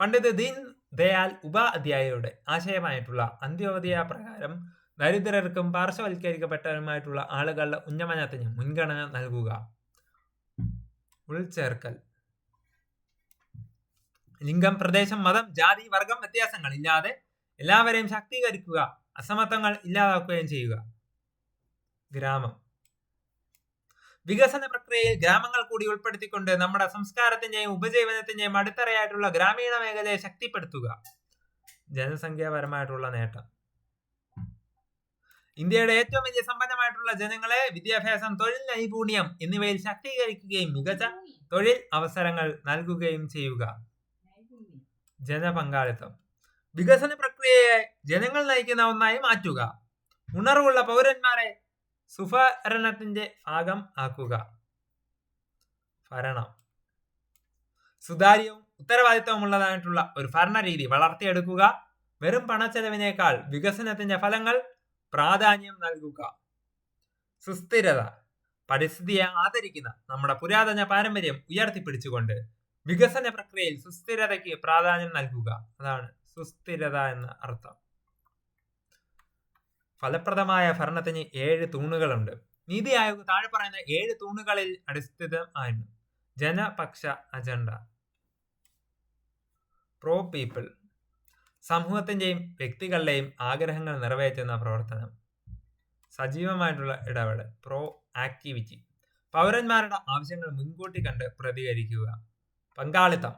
പണ്ഡിത് ദീൻ ദയാൽ ഉപാധ്യായയുടെ ആശയമായിട്ടുള്ള അന്ത്യോദയ പ്രകാരം ദരിദ്രർക്കും പാർശ്വവൽക്കരിക്കപ്പെട്ടവരുമായിട്ടുള്ള ആളുകളുടെ ഉന്നമനത്തിന് മുൻഗണന നൽകുക. ഉൾച്ചേർക്കൽ ലിംഗം, പ്രദേശം, മതം, ജാതി, വർഗം വ്യത്യാസങ്ങൾ ഇല്ലാതെ എല്ലാവരെയും ശാക്തീകരിക്കുക, അസമത്വങ്ങൾ ഇല്ലാതാക്കുകയും ചെയ്യുക. ഗ്രാമം വികസന പ്രക്രിയയിൽ ഗ്രാമങ്ങൾ കൂടി ഉൾപ്പെടുത്തിക്കൊണ്ട് നമ്മുടെ സംസ്കാരത്തിന്റെയും ഉപജീവനത്തിന്റെയും അടിത്തറയായിട്ടുള്ള ഗ്രാമീണ മേഖലയെ ശക്തിപ്പെടുത്തുക. ജനസംഖ്യാപരമായിട്ടുള്ള നേട്ടം ഇന്ത്യയുടെ ഏറ്റവും വലിയ സമ്പന്നമായിട്ടുള്ള ജനങ്ങളെ വിദ്യാഭ്യാസം, തൊഴിൽ നൈപുണ്യം എന്നിവയിൽ ശാക്തീകരിക്കുകയും മികച്ച തൊഴിൽ അവസരങ്ങൾ നൽകുകയും ചെയ്യുക. ജനപങ്കാളിത്തം വികസന പ്രക്രിയയെ ജനങ്ങൾ നയിക്കുന്ന ഒന്നായി മാറ്റുക. ഉണർവുള്ള പൗരന്മാരെ സുഭരണത്തിന്റെ ഭാഗം ആക്കുക. ഭരണം സുതാര്യവും ഉത്തരവാദിത്വമുള്ളതായിട്ടുള്ള ഒരു ഭരണരീതി വളർത്തിയെടുക്കുക. വെറും പണച്ചെലവിനേക്കാൾ വികസനത്തിന്റെ ഫലങ്ങൾ പ്രാധാന്യം നൽകുക. സുസ്ഥിരത പരിസ്ഥിതിയെ ആദരിക്കുന്ന നമ്മുടെ പുരാതന പാരമ്പര്യം ഉയർത്തിപ്പിടിച്ചുകൊണ്ട് വികസന പ്രക്രിയയിൽ സുസ്ഥിരതയ്ക്ക് പ്രാധാന്യം നൽകുക. അതാണ് സുസ്ഥിരത എന്ന അർത്ഥം. ഫലപ്രദമായ ഭരണത്തിന് 7 തൂണുകളുണ്ട്. നീതി ആയോഗ് താഴെ പറയുന്ന 7 തൂണുകളിൽ അടിസ്ഥിതമായിരുന്നു. ജനപക്ഷ അജണ്ട. പ്രോ പീപ്പിൾ, സമൂഹത്തിൻ്റെയും വ്യക്തികളുടെയും ആഗ്രഹങ്ങൾ നിറവേറ്റുന്ന പ്രവർത്തനം. സജീവമായിട്ടുള്ള ഇടപെടൽ. പ്രോ ആക്ടിവിറ്റി, പൗരന്മാരുടെ ആവശ്യങ്ങൾ മുൻകൂട്ടി കണ്ട് പ്രതികരിക്കുക. പങ്കാളിത്തം,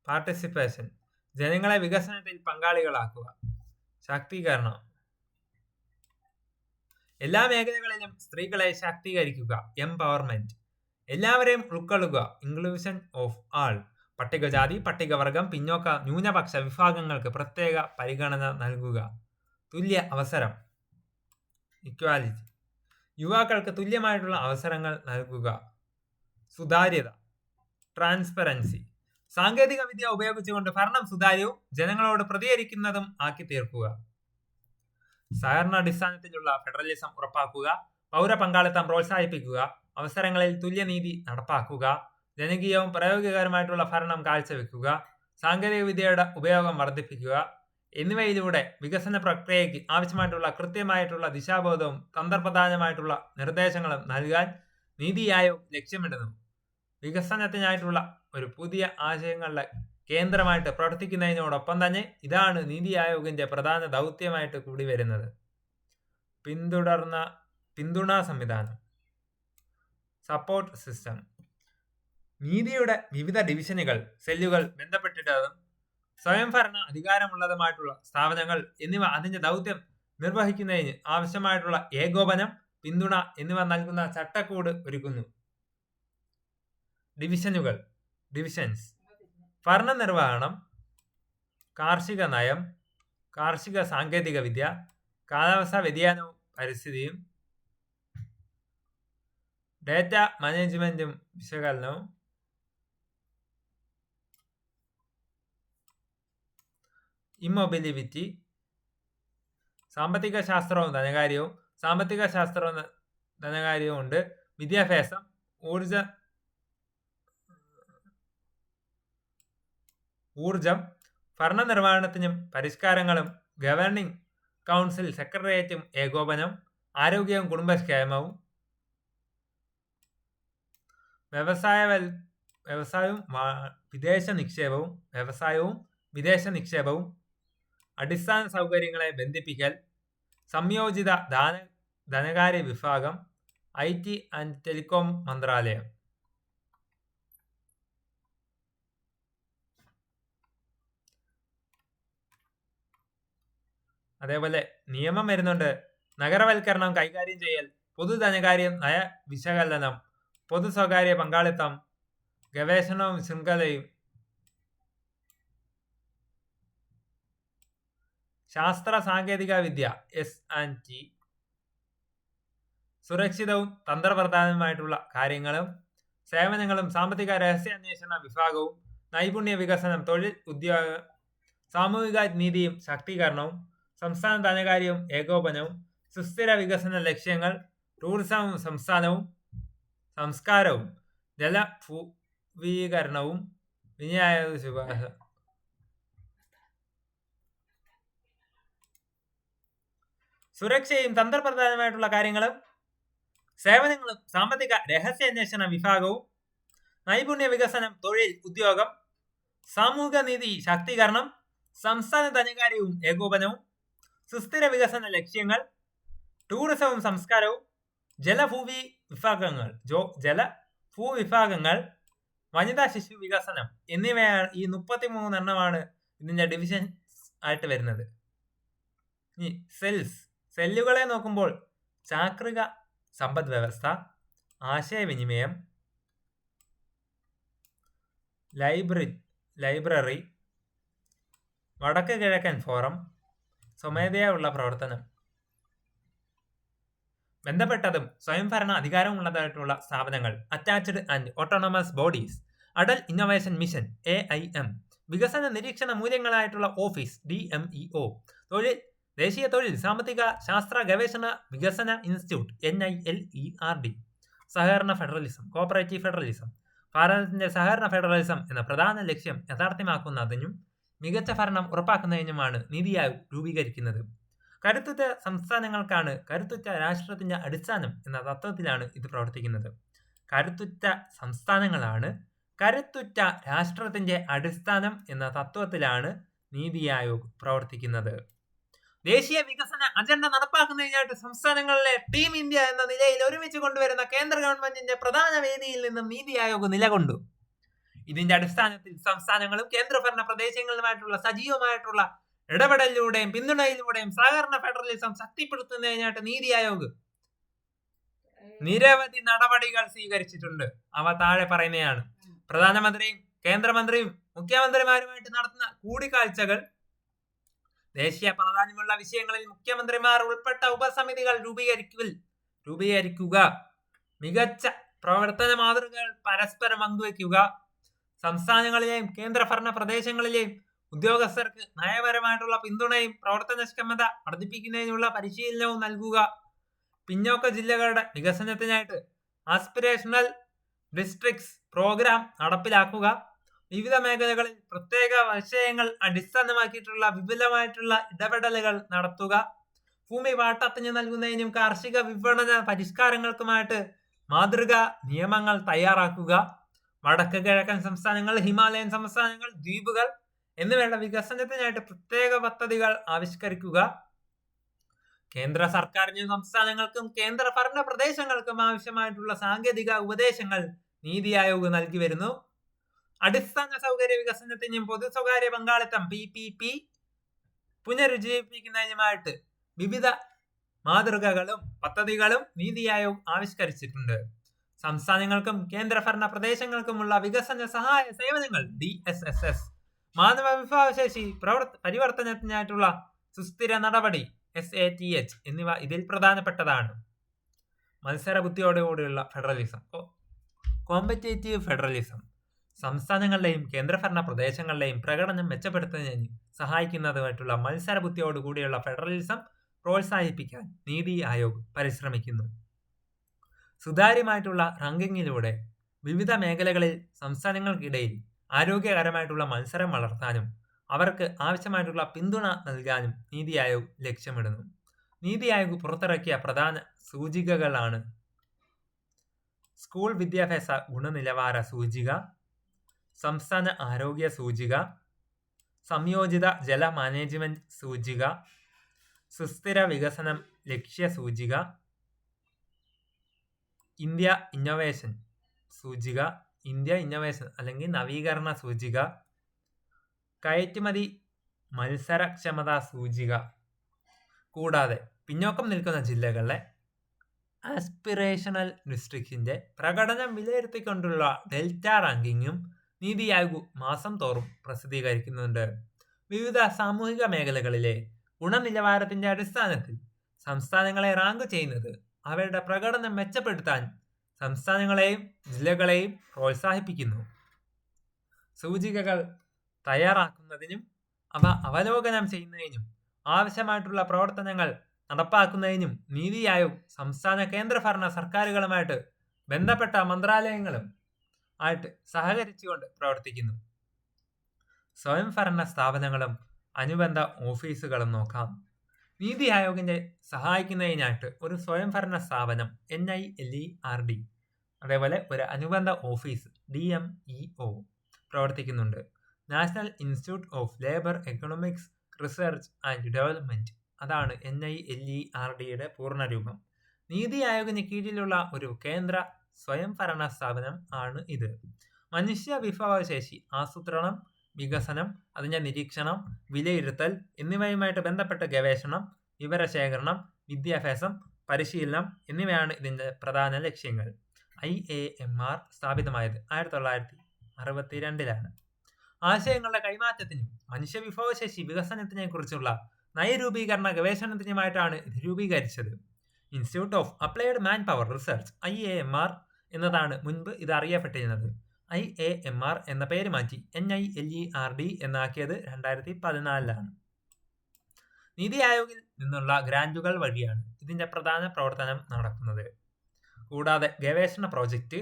പാർട്ടിസിപ്പേഷൻ, ജനങ്ങളെ വികസനത്തിൽ പങ്കാളികളാക്കുക. ശാക്തീകരണം, എല്ലാ മേഖലകളിലും സ്ത്രീകളെ ശാക്തീകരിക്കുക. എംപവർമെന്റ്, എല്ലാവരെയും ഉൾക്കൊള്ളുക. ഇൻക്ലൂഷൻ ഓഫ് ആൾ, പട്ടികജാതി, പട്ടികവർഗം, പിന്നോക്ക, ന്യൂനപക്ഷ വിഭാഗങ്ങൾക്ക് പ്രത്യേക പരിഗണന നൽകുക. തുല്യ അവസരം, ഇക്വാലിറ്റി, യുവാക്കൾക്ക് തുല്യമായിട്ടുള്ള അവസരങ്ങൾ നൽകുക. സുതാര്യത, ട്രാൻസ്പെറൻസി, സാങ്കേതിക വിദ്യ ഉപയോഗിച്ചുകൊണ്ട് ഭരണം സുതാര്യവും ജനങ്ങളോട് പ്രതികരിക്കുന്നതും ആക്കി തീർക്കുക. സഹകരണാടിസ്ഥാനത്തിലുള്ള ഫെഡറലിസം ഉറപ്പാക്കുക. പൗര പങ്കാളിത്തം പ്രോത്സാഹിപ്പിക്കുക. അവസരങ്ങളിൽ തുല്യനീതി നടപ്പാക്കുക. ജനകീയവും പ്രായോഗികരമായിട്ടുള്ള ഭരണം കാഴ്ചവെക്കുക. സാങ്കേതിക വിദ്യയുടെ ഉപയോഗം വർദ്ധിപ്പിക്കുക. എന്നിവയിലൂടെ വികസന പ്രക്രിയയ്ക്ക് ആവശ്യമായിട്ടുള്ള കൃത്യമായിട്ടുള്ള ദിശാബോധവും തന്ത്രപ്രധാനമായിട്ടുള്ള നിർദ്ദേശങ്ങളും നൽകാൻ നീതി ആയോഗ് ലക്ഷ്യമിടുന്നു. വികസനത്തിനായിട്ടുള്ള ഒരു പുതിയ ആശയങ്ങളുടെ കേന്ദ്രമായിട്ട് പ്രവർത്തിക്കുന്നതിനോടൊപ്പം തന്നെ ഇതാണ് നീതി ആയോഗിന്റെ പ്രധാന ദൗത്യമായിട്ട് കൂടി വരുന്നത്. പിന്തുണാ സംവിധാനം, സപ്പോർട്ട് സിസ്റ്റം. നീതിയുടെ വിവിധ ഡിവിഷനുകൾ, സെല്ലുകൾ, ബന്ധപ്പെട്ടിട്ടതും സ്വയംഭരണ അധികാരമുള്ളതുമായിട്ടുള്ള സ്ഥാപനങ്ങൾ എന്നിവ അതിന്റെ ദൗത്യം നിർവഹിക്കുന്നതിന് ആവശ്യമായിട്ടുള്ള ഏകോപനം, പിന്തുണ എന്നിവ നൽകുന്ന ചട്ടക്കൂട് ഒരുക്കുന്നു. ഡിവിഷൻസ്: ഭരണനിർവഹണം, കാർഷിക നയം, കാർഷിക സാങ്കേതിക വിദ്യ, കാലാവസ്ഥാ വ്യതിയാനവും പരിസ്ഥിതിയും, ഡേറ്റ മാനേജ്മെന്റും വിശകലനവും, ഇമ്മൊബിലിറ്റി, സാമ്പത്തിക ശാസ്ത്രവും ധനകാര്യവും, സാമ്പത്തിക ശാസ്ത്രവും ധനകാര്യവും ഉണ്ട്, വിദ്യാഭ്യാസം, ഊർജം, ഭരണനിർവഹണത്തിനും പരിഷ്കാരങ്ങളും, ഗവർണിംഗ് കൗൺസിൽ സെക്രട്ടേറിയറ്റും ഏകോപനം, ആരോഗ്യവും കുടുംബക്ഷേമവും, വ്യവസായവും വിദേശ നിക്ഷേപവും, അടിസ്ഥാന സൗകര്യങ്ങളെ ബന്ധിപ്പിക്കൽ, സംയോജിത ധനകാര്യ വിഭാഗം, IT ആൻഡ് ടെലികോം മന്ത്രാലയം. അതേപോലെ നിയമം വരുന്നുണ്ട്. നഗരവൽക്കരണം കൈകാര്യം ചെയ്യൽ, പൊതുധനകാര്യം, നയ വിശകലനം, പൊതു സ്വകാര്യ പങ്കാളിത്തം, ഗവേഷണവും ശൃംഖലയും, ശാസ്ത്ര സാങ്കേതിക വിദ്യ S&T, സുരക്ഷിതവും തന്ത്രപ്രധാനമായിട്ടുള്ള കാര്യങ്ങളും സേവനങ്ങളും, സാമ്പത്തിക രഹസ്യാന്വേഷണ വിഭാഗവും, നൈപുണ്യ വികസനം, തൊഴിൽ ഉദ്യോഗം, സാമൂഹിക നീതിയും ശാക്തീകരണവും, സംസ്ഥാന ധനകാര്യവും ഏകോപനവും, സുസ്ഥിര വികസന ലക്ഷ്യങ്ങൾ, ടൂറിസവും സംസ്കാരവും, ജലഭൂവീകരണവും, വിനിയോഗ ശുപാർശ. സുരക്ഷയും തന്ത്രപ്രധാനമായിട്ടുള്ള കാര്യങ്ങളും സേവനങ്ങളും, സാമ്പത്തിക രഹസ്യാന്വേഷണ വിഭാഗവും, നൈപുണ്യ വികസനം, തൊഴിൽ ഉദ്യോഗം, സാമൂഹിക നീതി ശാക്തീകരണം, സംസ്ഥാന ധനകാര്യവും ഏകോപനവും, സുസ്ഥിര വികസന ലക്ഷ്യങ്ങൾ, ടൂറിസവും സംസ്കാരവും, ജലഭൂവിഭാഗങ്ങൾ, വനിതാ ശിശു വികസനം എന്നിവയാണ് ഈ 33 എണ്ണമാണ് ഇതിന്റെ ഡിവിഷൻ ആയിട്ട് വരുന്നത്. ഇനി സെല്ലുകളെ നോക്കുമ്പോൾ ചാക്രിക സമ്പദ് വ്യവസ്ഥ, ആശയവിനിമയം, ലൈബ്രറി, വടക്ക് കിഴക്കൻ ഫോറം, സ്വമേധയുള്ള പ്രവർത്തനം. ബന്ധപ്പെട്ടതും സ്വയംഭരണ അധികാരമുള്ളതായിട്ടുള്ള സ്ഥാപനങ്ങൾ, attached and autonomous bodies, Atal innovation mission AIM, വികസന നിരീക്ഷണ മൂല്യങ്ങളായിട്ടുള്ള ഓഫീസ് DMEO, ദേശീയ തൊഴിൽ സാമ്പത്തിക ശാസ്ത്ര ഗവേഷണ വികസന ഇൻസ്റ്റിറ്റ്യൂട്ട് NILERD, സഹകരണ ഫെഡറലിസം, കോപ്പറേറ്റീവ് ഫെഡറലിസം. ഭാരതത്തിന്റെ സഹകരണ ഫെഡറലിസം എന്ന പ്രധാന ലക്ഷ്യം യഥാർത്ഥ്യമാക്കുന്നതിനും മികച്ച ഭരണം ഉറപ്പാക്കുന്നതിനുമാണ് നീതി ആയോഗ് രൂപീകരിക്കുന്നത്. കരുത്തുറ്റ സംസ്ഥാനങ്ങൾക്കാണ് കരുത്തുറ്റ രാഷ്ട്രത്തിന്റെ അടിസ്ഥാനം എന്ന തത്വത്തിലാണ് ഇത് പ്രവർത്തിക്കുന്നത്. കരുത്തുറ്റ സംസ്ഥാനങ്ങളാണ് കരുത്തുറ്റ രാഷ്ട്രത്തിന്റെ അടിസ്ഥാനം എന്ന തത്വത്തിലാണ് നീതി ആയോഗ് പ്രവർത്തിക്കുന്നത്. ദേശീയ വികസന അജണ്ട നടപ്പാക്കുന്നതിനായിട്ട് സംസ്ഥാനങ്ങളിലെ ടീം ഇന്ത്യ എന്ന നിലയിൽ ഒരുമിച്ച് കൊണ്ടുവരുന്ന കേന്ദ്ര ഗവൺമെന്റിന്റെ പ്രധാന വേദിയിൽ നിന്നും നീതി ആയോഗ് നിലകൊണ്ടു. ഇതിന്റെ അടിസ്ഥാനത്തിൽ സംസ്ഥാനങ്ങളും കേന്ദ്രഭരണ പ്രദേശങ്ങളുമായിട്ടുള്ള സജീവമായിട്ടുള്ള ഇടപെടലിലൂടെയും പിന്തുണയിലൂടെയും സഹകരണ ഫെഡറലിസം ശക്തിപ്പെടുത്തുന്നതിനായിട്ട് നീതി ആയോഗ് നിരവധി നടപടികൾ സ്വീകരിച്ചിട്ടുണ്ട്. അവ താഴെ പറയുന്നതാണ്. പ്രധാനമന്ത്രിയും കേന്ദ്രമന്ത്രിയും മുഖ്യമന്ത്രിമാരുമായിട്ട് നടത്തുന്ന കൂടിക്കാഴ്ചകൾ, ദേശീയ പ്രാധാന്യമുള്ള വിഷയങ്ങളിൽ മുഖ്യമന്ത്രിമാർ ഉൾപ്പെട്ട ഉപസമിതികൾ രൂപീകരിക്കുക, മികച്ച പ്രവർത്തന മാതൃകകൾ പരസ്പരം പങ്കുവയ്ക്കുക, സംസ്ഥാനങ്ങളിലെയും കേന്ദ്രഭരണ പ്രദേശങ്ങളിലെയും ഉദ്യോഗസ്ഥർക്ക് നയപരമായിട്ടുള്ള പിന്തുണയും പ്രവർത്തനക്ഷമത വർദ്ധിപ്പിക്കുന്നതിനുള്ള പരിശീലനവും നൽകുക, പിന്നോക്ക ജില്ലകളുടെ വികസനത്തിനായിട്ട് ആസ്പിരേഷണൽ ഡിസ്ട്രിക്ട്സ് പ്രോഗ്രാം നടപ്പിലാക്കുക, വിവിധ മേഖലകളിൽ പ്രത്യേക വിഷയങ്ങൾ അടിസ്ഥാനമാക്കിയിട്ടുള്ള വിപുലമായിട്ടുള്ള ഇടപെടലുകൾ നടത്തുക, ഭൂമി വാട്ടത്തിന് നൽകുന്നതിനും കാർഷിക വിപണന പരിഷ്കാരങ്ങൾക്കുമായിട്ട് മാതൃകാ നിയമങ്ങൾ തയ്യാറാക്കുക, വടക്ക് കിഴക്കൻ സംസ്ഥാനങ്ങൾ, ഹിമാലയൻ സംസ്ഥാനങ്ങൾ, ദ്വീപുകൾ എന്നിവയുടെ വികസനത്തിനായിട്ട് പ്രത്യേക പദ്ധതികൾ ആവിഷ്കരിക്കുക, കേന്ദ്ര സർക്കാരിനും സംസ്ഥാനങ്ങൾക്കും കേന്ദ്ര ഭരണ പ്രദേശങ്ങൾക്കും ആവശ്യമായിട്ടുള്ള സാങ്കേതിക ഉപദേശങ്ങൾ നീതി ആയോഗ് നൽകി വരുന്നു. അടിസ്ഥാന സൗകര്യ വികസനത്തിനും പൊതു സ്വകാര്യ പങ്കാളിത്തം PPP പുനരുജ്ജീവിപ്പിക്കുന്നതിനുമായിട്ട് വിവിധ മാതൃകകളും പദ്ധതികളും നീതി ആയോഗ് ആവിഷ്കരിച്ചിട്ടുണ്ട്. സംസ്ഥാനങ്ങൾക്കും കേന്ദ്രഭരണ പ്രദേശങ്ങൾക്കുമുള്ള വികസന സഹായ സേവനങ്ങൾ DSSS, മാനവ വിഭവശേഷി പരിവർത്തനത്തിനായിട്ടുള്ള സുസ്ഥിര നടപടി SATH എന്നിവ ഇതിൽ പ്രധാനപ്പെട്ടതാണ്. മത്സരബുദ്ധിയോടുകൂടിയുള്ള ഫെഡറലിസം, കോമ്പറ്റേറ്റീവ് ഫെഡറലിസം, സംസ്ഥാനങ്ങളുടെയും കേന്ദ്രഭരണ പ്രദേശങ്ങളുടെയും പ്രകടനം മെച്ചപ്പെടുത്തുന്നതിന് സഹായിക്കുന്നതുമായിട്ടുള്ള മത്സരബുദ്ധിയോടുകൂടിയുള്ള ഫെഡറലിസം പ്രോത്സാഹിപ്പിക്കാൻ നീതി ആയോഗ് പരിശ്രമിക്കുന്നു. സുതാര്യമായിട്ടുള്ള റാങ്കിങ്ങിലൂടെ വിവിധ മേഖലകളിൽ സംസ്ഥാനങ്ങൾക്കിടയിൽ ആരോഗ്യകരമായിട്ടുള്ള മത്സരം വളർത്താനും അവർക്ക് ആവശ്യമായിട്ടുള്ള പിന്തുണ നൽകാനും നീതി ആയോഗ് ലക്ഷ്യമിടുന്നു. നീതി ആയോഗ് പുറത്തിറക്കിയ പ്രധാന സൂചികകളാണ് സ്കൂൾ വിദ്യാഭ്യാസ ഗുണനിലവാര സൂചിക, സംസ്ഥാന ആരോഗ്യ സൂചിക, സംയോജിത ജല മാനേജ്മെന്റ് സൂചിക, സുസ്ഥിര വികസനം ലക്ഷ്യ സൂചിക, ഇന്ത്യ ഇന്നൊവേഷൻ സൂചിക, ഇന്ത്യ ഇന്നൊവേഷൻ അല്ലെങ്കിൽ നവീകരണ സൂചിക, കയറ്റുമതി മത്സരക്ഷമതാ സൂചിക. കൂടാതെ പിന്നോക്കം നിൽക്കുന്ന ജില്ലകളിലെ ആസ്പിറേഷണൽ ഡിസ്ട്രിക്റ്റിന്റെ പ്രകടനം വിലയിരുത്തിക്കൊണ്ടുള്ള ഡെൽറ്റ റാങ്കിങ്ങും നീതി ആയോഗ് മാസം തോറും പ്രസിദ്ധീകരിക്കുന്നുണ്ട്. വിവിധ സാമൂഹിക മേഖലകളിലെ ഗുണനിലവാരത്തിന്റെ അടിസ്ഥാനത്തിൽ സംസ്ഥാനങ്ങളെ റാങ്ക് ചെയ്യുന്നത് അവരുടെ പ്രകടനം മെച്ചപ്പെടുത്താൻ സംസ്ഥാനങ്ങളെയും ജില്ലകളെയും പ്രോത്സാഹിപ്പിക്കുന്നു. സൂചികകൾ തയ്യാറാക്കുന്നതിനും അവ അവലോകനം ചെയ്യുന്നതിനും ആവശ്യമായിട്ടുള്ള പ്രവർത്തനങ്ങൾ നടപ്പാക്കുന്നതിനും നീതി ആയോഗ് സംസ്ഥാന കേന്ദ്രഭരണ സർക്കാരുകളുമായിട്ട് ബന്ധപ്പെട്ട മന്ത്രാലയങ്ങളും ആയിട്ട് സഹകരിച്ചുകൊണ്ട് പ്രവർത്തിക്കുന്നു. സ്വയംഭരണ സ്ഥാപനങ്ങളും അനുബന്ധ ഓഫീസുകളും നോക്കാം. നീതി ആയോഗിനെ സഹായിക്കുന്നതിനായിട്ട് ഒരു സ്വയംഭരണ സ്ഥാപനം NILERD, അതേപോലെ ഒരു അനുബന്ധ ഓഫീസ് DMEO പ്രവർത്തിക്കുന്നുണ്ട്. National institute of labour economics research and development, അതാണ് NILERDയുടെ പൂർണ്ണരൂപം. നീതി ആയോഗിന് കീഴിലുള്ള ഒരു കേന്ദ്ര സ്വയംഭരണ സ്ഥാപനം ആണ് ഇത്. മനുഷ്യ വിഭവശേഷി ആസൂത്രണം, വികസനം, അതിന്റെ നിരീക്ഷണം, വിലയിരുത്തൽ എന്നിവയുമായിട്ട് ബന്ധപ്പെട്ട ഗവേഷണം, വിവരശേഖരണം, വിദ്യാഭ്യാസം, പരിശീലനം എന്നിവയാണ് ഇതിന്റെ പ്രധാന ലക്ഷ്യങ്ങൾ. IAMR സ്ഥാപിതമായത് 1962 ആശയങ്ങളുടെ കൈമാറ്റത്തിനും മനുഷ്യ വിഭവശേഷി വികസനത്തിനെ കുറിച്ചുള്ള നയരൂപീകരണ ഗവേഷണത്തിനുമായിട്ടാണ് ഇത് രൂപീകരിച്ചത്. Institute of applied man power research IAMR എന്നതാണ് മുൻപ് ഇത് അറിയപ്പെട്ടിരുന്നത്. IAMR എന്ന പേര് മാറ്റി NILERD എന്നാക്കിയത് 2014 നീതി ആയോഗിൽ നിന്നുള്ള ഗ്രാന്റുകൾ വഴിയാണ് ഇതിന്റെ പ്രധാന പ്രവർത്തനം നടക്കുന്നത്. കൂടാതെ ഗവേഷണ പ്രോജക്റ്റ്,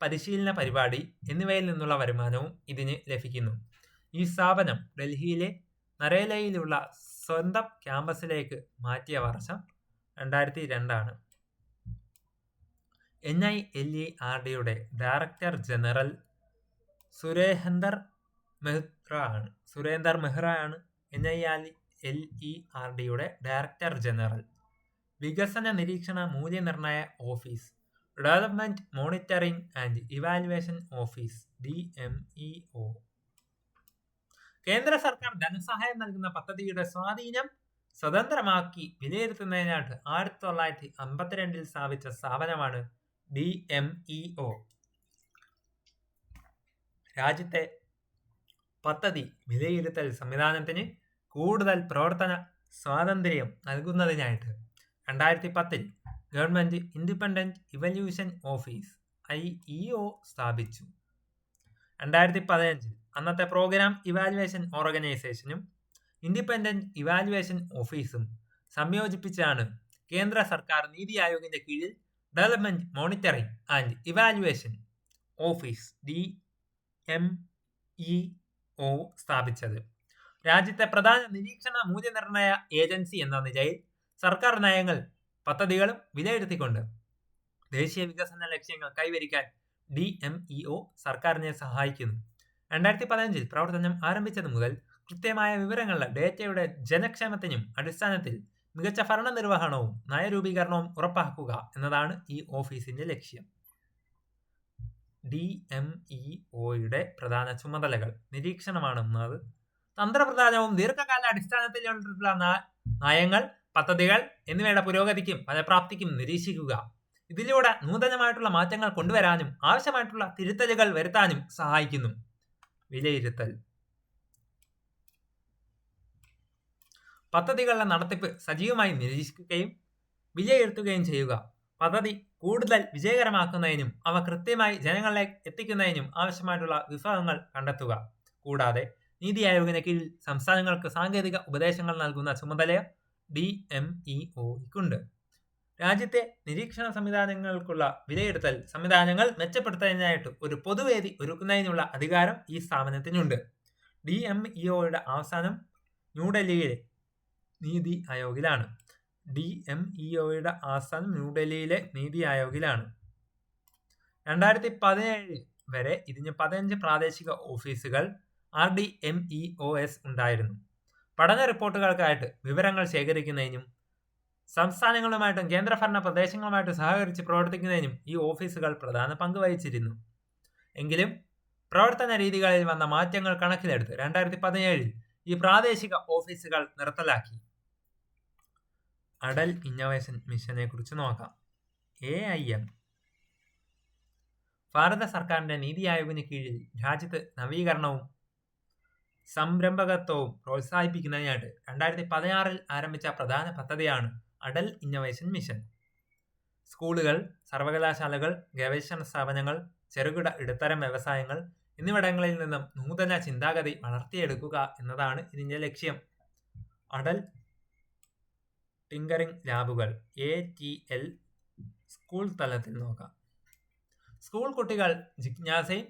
പരിശീലന പരിപാടി എന്നിവയിൽ നിന്നുള്ള വരുമാനവും ഇതിന് ലഭിക്കുന്നു. ഈ സ്ഥാപനം ഡൽഹിയിലെ നരേലയിലുള്ള സ്വന്തം ക്യാമ്പസിലേക്ക് മാറ്റിയ വർഷം 2002. NILERDയുടെ ഡയറക്ടർ ജനറൽ സുരേന്ദർ മെഹ്റ ആണ് NILERDയുടെ ഡയറക്ടർ ജനറൽ. വികസന നിരീക്ഷണ മൂല്യനിർണ്ണയ office, development monitoring and evaluation office DMEO. കേന്ദ്ര സർക്കാർ ധനസഹായം നൽകുന്ന പദ്ധതിയുടെ സ്വാധീനം സ്വതന്ത്രമാക്കി വിലയിരുത്തുന്നതിനായിട്ട് 1952 സ്ഥാപിച്ച സ്ഥാപനമാണ് DMEO. രാജ്യത്തെ പദ്ധതി വിലയിരുത്തൽ സംവിധാനത്തിന് കൂടുതൽ പ്രവർത്തന സ്വാതന്ത്ര്യം നൽകുന്നതിനായിട്ട് 2010 government independent evaluation office IEO സ്ഥാപിച്ചു. 2015 അന്നത്തെ പ്രോഗ്രാം ഇവാലുവേഷൻ ഓർഗനൈസേഷനും ഇൻഡിപെൻഡന്റ് ഇവാലുവേഷൻ ഓഫീസും സംയോജിപ്പിച്ചാണ് കേന്ദ്ര സർക്കാർ നീതി ആയോഗിന്റെ കീഴിൽ development monitoring and evaluation office DMEO സ്ഥാപിച്ചത്. രാജ്യത്തെ പ്രധാന നിരീക്ഷണ മൂല്യനിർണ്ണയ ഏജൻസി എന്ന നിലയിൽ സർക്കാർ നയങ്ങൾ പദ്ധതികളും വിലയിരുത്തിക്കൊണ്ട് ദേശീയ വികസന ലക്ഷ്യങ്ങൾ കൈവരിക്കാൻ DMEO സർക്കാരിനെ സഹായിക്കുന്നു. 2015 പ്രവർത്തനം ആരംഭിച്ചത് മുതൽ കൃത്യമായ വിവരങ്ങളുടെ ഡേറ്റയുടെ ജനക്ഷേമത്തിനും അടിസ്ഥാനത്തിൽ മികച്ച ഭരണ നിർവഹണവും നയരൂപീകരണവും ഉറപ്പാക്കുക എന്നതാണ് ഈ ഓഫീസിന്റെ ലക്ഷ്യം. DMEOയുടെ പ്രധാന ചുമതലകൾ നിരീക്ഷണമാണെന്നത് തന്ത്രപ്രധാനവും ദീർഘകാല അടിസ്ഥാനത്തിലുള്ള നയങ്ങൾ, പദ്ധതികൾ എന്നിവയുടെ പുരോഗതിക്കും ഫലപ്രാപ്തിക്കും നിരീക്ഷിക്കുക. ഇതിലൂടെ നൂതനമായിട്ടുള്ള മാറ്റങ്ങൾ കൊണ്ടുവരാനും ആവശ്യമായിട്ടുള്ള തിരുത്തലുകൾ വരുത്താനും സഹായിക്കുന്നു. വിലയിരുത്തൽ. പദ്ധതികളുടെ നടത്തിപ്പ് സജീവമായി നിരീക്ഷിക്കുകയും വിലയിരുത്തുകയും ചെയ്യുക. പദ്ധതി കൂടുതൽ വിജയകരമാക്കുന്നതിനും അവ കൃത്യമായി ജനങ്ങളിലേക്ക് എത്തിക്കുന്നതിനും ആവശ്യമായിട്ടുള്ള വിഭവങ്ങൾ കണ്ടെത്തുക. കൂടാതെ നീതി ആയോഗിന് കീഴിൽ സംസ്ഥാനങ്ങൾക്ക് സാങ്കേതിക ഉപദേശങ്ങൾ നൽകുന്ന ചുമതല DMEOയ്ക്കുണ്ട്. രാജ്യത്തെ നിരീക്ഷണ സംവിധാനങ്ങൾക്കുള്ള വിലയിരുത്തൽ സംവിധാനങ്ങൾ മെച്ചപ്പെടുത്തുന്നതിനായിട്ട് ഒരു പൊതുവേദി ഒരുക്കുന്നതിനുള്ള അധികാരം ഈ സ്ഥാപനത്തിനുണ്ട്. DMEOയുടെ ആസ്ഥാനം ന്യൂഡൽഹിയിലെ നീതി ആയോഗിലാണ്. DMEOയുടെ ആസ്ഥാനം ന്യൂഡൽഹിയിലെ നീതി ആയോഗിലാണ്. 2017 വരെ ഇതിന് 15 പ്രാദേശിക ഓഫീസുകൾ RDMEOs ഉണ്ടായിരുന്നു. പഠന റിപ്പോർട്ടുകൾക്കായിട്ട് വിവരങ്ങൾ ശേഖരിക്കുന്നതിനും സംസ്ഥാനങ്ങളുമായിട്ടും കേന്ദ്രഭരണ പ്രദേശങ്ങളുമായിട്ടും സഹകരിച്ച് പ്രവർത്തിക്കുന്നതിനും ഈ ഓഫീസുകൾ പ്രധാന പങ്ക് വഹിച്ചിരുന്നു. എങ്കിലും പ്രവർത്തന രീതികളിൽ വന്ന മാറ്റങ്ങൾ കണക്കിലെടുത്ത് 2017 ഈ പ്രാദേശിക ഓഫീസുകൾ നിർത്തലാക്കി. അടൽ ഇന്നോവേഷൻ മിഷനെ കുറിച്ച് നോക്കാം. AIM ഭാരത സർക്കാരിന്റെ നീതി ആയോഗിന് കീഴിൽ രാജ്യത്ത് നവീകരണവും സംരംഭകത്വവും പ്രോത്സാഹിപ്പിക്കുന്നതിനായിട്ട് 2016 ആരംഭിച്ച പ്രധാന പദ്ധതിയാണ് അടൽ ഇന്നോവേഷൻ മിഷൻ. സ്കൂളുകൾ, സർവകലാശാലകൾ, ഗവേഷണ സ്ഥാപനങ്ങൾ, ചെറുകിട ഇടത്തരം വ്യവസായങ്ങൾ എന്നിവിടങ്ങളിൽ നിന്നും നൂതന ചിന്താഗതി വളർത്തിയെടുക്കുക എന്നതാണ് ഇതിന്റെ ലക്ഷ്യം. അടൽ ടിങ്കറിംഗ് ലാബുകൾ ATL സ്കൂൾ തലത്തിൽ നോക്കാം. സ്കൂൾ കുട്ടികൾ ജിജ്ഞാസയും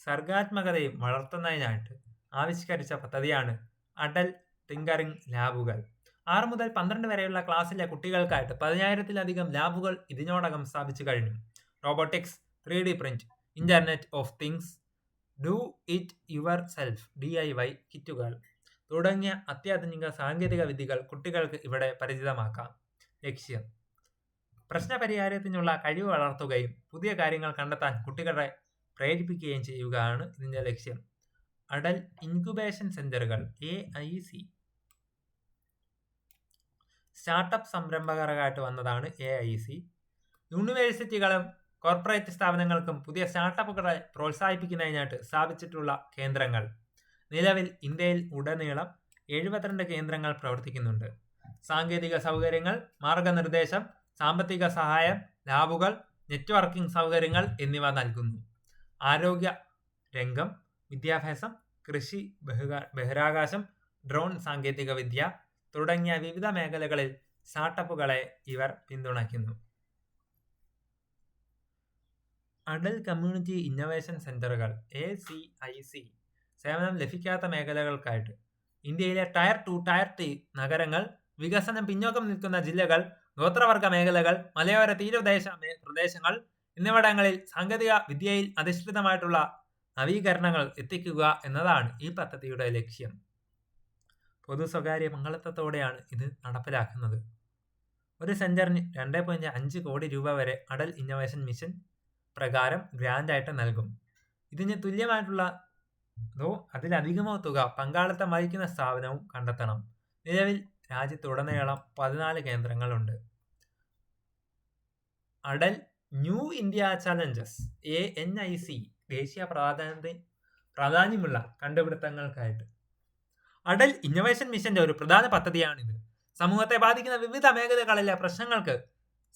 സർഗാത്മകതയും വളർത്തുന്നതിനായിട്ട് ആവിഷ്കരിച്ച പദ്ധതിയാണ് അടൽ ടിങ്കറിംഗ് ലാബുകൾ. 6 മുതൽ 12 വരെയുള്ള ക്ലാസ്സിലെ കുട്ടികൾക്കായിട്ട് 10,000-ലധികം ലാബുകൾ ഇതിനോടകം സ്ഥാപിച്ചു കഴിഞ്ഞു. Robotics, 3D print, internet of things, do it your self DIY കിറ്റുകൾ തുടങ്ങിയ അത്യാധുനിക സാങ്കേതിക വിദ്യകൾ കുട്ടികൾക്ക് ഇവിടെ പരിചിതമാക്കാം. ലക്ഷ്യം പ്രശ്നപരിഹാരത്തിനുള്ള കഴിവ് വളർത്തുകയും പുതിയ കാര്യങ്ങൾ കണ്ടെത്താൻ കുട്ടികളെ പ്രേരിപ്പിക്കുകയും ചെയ്യുകയാണ് ഇതിന്റെ ലക്ഷ്യം. അടൽ ഇൻക്യുബേഷൻ സെന്ററുകൾ AIC സ്റ്റാർട്ടപ്പ് സംരംഭകരായിട്ട് വന്നതാണ് AIC. യൂണിവേഴ്സിറ്റികളും കോർപ്പറേറ്റ് സ്ഥാപനങ്ങൾക്കും പുതിയ സ്റ്റാർട്ടപ്പുകളെ പ്രോത്സാഹിപ്പിക്കുന്നതിനായിട്ട് സ്ഥാപിച്ചിട്ടുള്ള കേന്ദ്രങ്ങൾ. നിലവിൽ ഇന്ത്യയിൽ ഉടനീളം 72 കേന്ദ്രങ്ങൾ പ്രവർത്തിക്കുന്നുണ്ട്. സാങ്കേതിക സൗകര്യങ്ങൾ, മാർഗനിർദ്ദേശം, സാമ്പത്തിക സഹായം, ലാബുകൾ, നെറ്റ്വർക്കിംഗ് സൗകര്യങ്ങൾ എന്നിവ നൽകുന്നു. ആരോഗ്യ രംഗം, വിദ്യാഭ്യാസം, കൃഷി, ബഹിരാകാശം, ഡ്രോൺ സാങ്കേതിക വിദ്യ തുടങ്ങിയ വിവിധ മേഖലകളിൽ സ്റ്റാർട്ടപ്പുകളെ ഇവർ പിന്തുണയ്ക്കുന്നു. അടൽ കമ്മ്യൂണിറ്റി ഇന്നോവേഷൻ സെന്ററുകൾ ACIC സേവനം ലഭിക്കാത്ത മേഖലകൾക്കായിട്ട് ഇന്ത്യയിലെ ടയർ 2, ടയർ 3 നഗരങ്ങൾ, വികസനം പിന്നോക്കം നിൽക്കുന്ന ജില്ലകൾ, ഗോത്രവർഗ മേഖലകൾ, മലയോര തീരദേശ പ്രദേശങ്ങൾ എന്നിവിടങ്ങളിൽ സാങ്കേതിക വിദ്യയിൽ അധിഷ്ഠിതമായിട്ടുള്ള നവീകരണങ്ങൾ എത്തിക്കുക എന്നതാണ് ഈ പദ്ധതിയുടെ ലക്ഷ്യം. പൊതു സ്വകാര്യ പങ്കാളിത്തത്തോടെയാണ് ഇത് നടപ്പിലാക്കുന്നത്. ഒരു സെന്ററിന് 2.5 കോടി രൂപ വരെ അടൽ ഇന്നൊവേഷൻ മിഷൻ പ്രകാരം ഗ്രാൻഡായിട്ട് നൽകും. ഇതിന് തുല്യമായിട്ടുള്ള അതിലധികമോ തുക പങ്കാളിത്തം വഹിക്കുന്ന സ്ഥാപനവും കണ്ടെത്തണം. നിലവിൽ രാജ്യത്തുടനീളം 14 കേന്ദ്രങ്ങളുണ്ട്. Atal new India challenges ANIC ദേശീയ പ്രാധാന്യമുള്ള കണ്ടുപിടുത്തങ്ങൾക്കായിട്ട്. അടൽ ഇന്നൊവേഷൻ മിഷന്റെ ഒരു പ്രധാന പദ്ധതിയാണിത്. സമൂഹത്തെ ബാധിക്കുന്ന വിവിധ മേഖലകളിലെ പ്രശ്നങ്ങൾക്ക്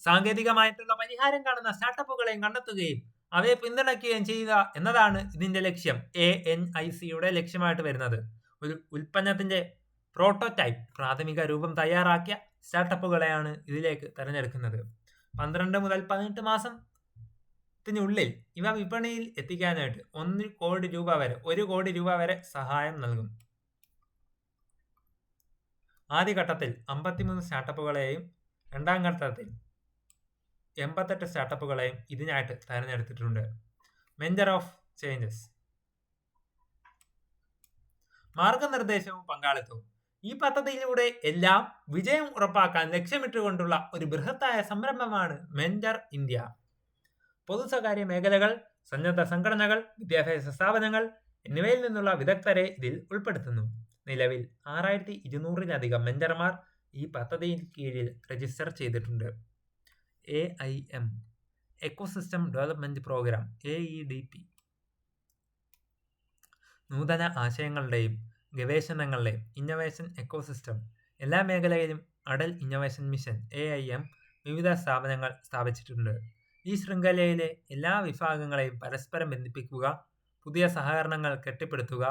സാങ്കേതികമായിട്ടുള്ള പരിഹാരം കാണുന്ന സ്റ്റാർട്ടപ്പുകളെയും കണ്ടെത്തുകയും അവയെ പിന്തുണയ്ക്കുകയും ചെയ്യുക എന്നതാണ് ഇതിന്റെ ലക്ഷ്യം. ANICയുടെ ലക്ഷ്യമായിട്ട് വരുന്നത് ഒരു ഉൽപ്പന്നത്തിന്റെ പ്രോട്ടോടൈപ്പ് പ്രാഥമിക രൂപം തയ്യാറാക്കിയ സ്റ്റാർട്ടപ്പുകളെയാണ് ഇതിലേക്ക് തിരഞ്ഞെടുക്കുന്നത്. 12 മുതൽ 18 മാസത്തിനുള്ളിൽ ഇവ വിപണിയിൽ എത്തിക്കാനായിട്ട് 1 കോടി രൂപ വരെ സഹായം നൽകും. ആദ്യഘട്ടത്തിൽ 53 സ്റ്റാർട്ടപ്പുകളെയും രണ്ടാം ഘട്ടത്തിൽ 88 സ്റ്റാർട്ടപ്പുകളെയും ഇതിനായിട്ട് തിരഞ്ഞെടുത്തിട്ടുണ്ട്. മെന്റർ ഓഫ് ചേഞ്ചസ്, മാർഗനിർദ്ദേശവും പങ്കാളിത്തവും. ഈ പദ്ധതിയിലൂടെ എല്ലാം വിജയം ഉറപ്പാക്കാൻ ലക്ഷ്യമിട്ടുകൊണ്ടുള്ള ഒരു ബൃഹത്തായ സംരംഭമാണ് മെന്റർ ഇന്ത്യ. പൊതു സ്വകാര്യ മേഖലകൾ, സന്നദ്ധ സംഘടനകൾ, വിദ്യാഭ്യാസ സ്ഥാപനങ്ങൾ എന്നിവയിൽ നിന്നുള്ള വിദഗ്ധരെ ഇതിൽ ഉൾപ്പെടുത്തുന്നു. നിലവിൽ 6200-ലധികം മെന്റർമാർ ഈ പദ്ധതിയിൽ കീഴിൽ രജിസ്റ്റർ ചെയ്തിട്ടുണ്ട്. AIM ecosystem development programme AEDP നൂതന ആശയങ്ങളുടെയും ഗവേഷണങ്ങളുടെയും ഇന്നൊവേഷൻ എക്കോസിസ്റ്റം എല്ലാ മേഖലയിലും അടൽ ഇന്നൊവേഷൻ മിഷൻ AIM വിവിധ സ്ഥാപനങ്ങൾ സ്ഥാപിച്ചിട്ടുണ്ട്. ഈ ശൃംഖലയിലെ എല്ലാ വിഭാഗങ്ങളെയും പരസ്പരം ബന്ധിപ്പിക്കുക, പുതിയ സഹകരണങ്ങൾ കെട്ടിപ്പടുത്തുക,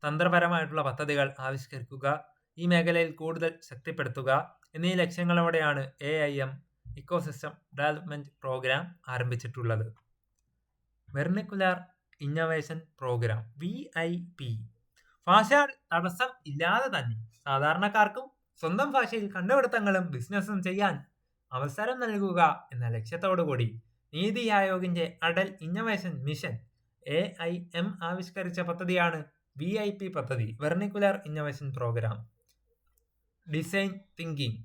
തന്ത്രപരമായിട്ടുള്ള പദ്ധതികൾ ആവിഷ്കരിക്കുക, ഈ മേഖലയിൽ കൂടുതൽ ശക്തിപ്പെടുത്തുക എന്നീ ലക്ഷ്യങ്ങളോടെയാണ് AIM ഇക്കോസിസ്റ്റം ഡെവലപ്മെന്റ് പ്രോഗ്രാം ആരംഭിച്ചിട്ടുള്ളത്. വെർണിക്കുലർ ഇന്നൊവേഷൻ പ്രോഗ്രാം VIP ഭാഷാ തടസ്സം ഇല്ലാതെ തന്നെ സാധാരണക്കാർക്കും സ്വന്തം ഭാഷയിൽ കണ്ടുപിടുത്തങ്ങളും ബിസിനസ്സും ചെയ്യാൻ അവസരം നൽകുക എന്ന ലക്ഷ്യത്തോടുകൂടി നീതി ആയോഗിന്റെ അടൽ ഇന്നൊവേഷൻ മിഷൻ AIM ആവിഷ്കരിച്ച പദ്ധതിയാണ് VIP പദ്ധതി, വെർണിക്കുലർ ഇന്നൊവേഷൻ പ്രോഗ്രാം. ഡിസൈൻ തിങ്കിങ്,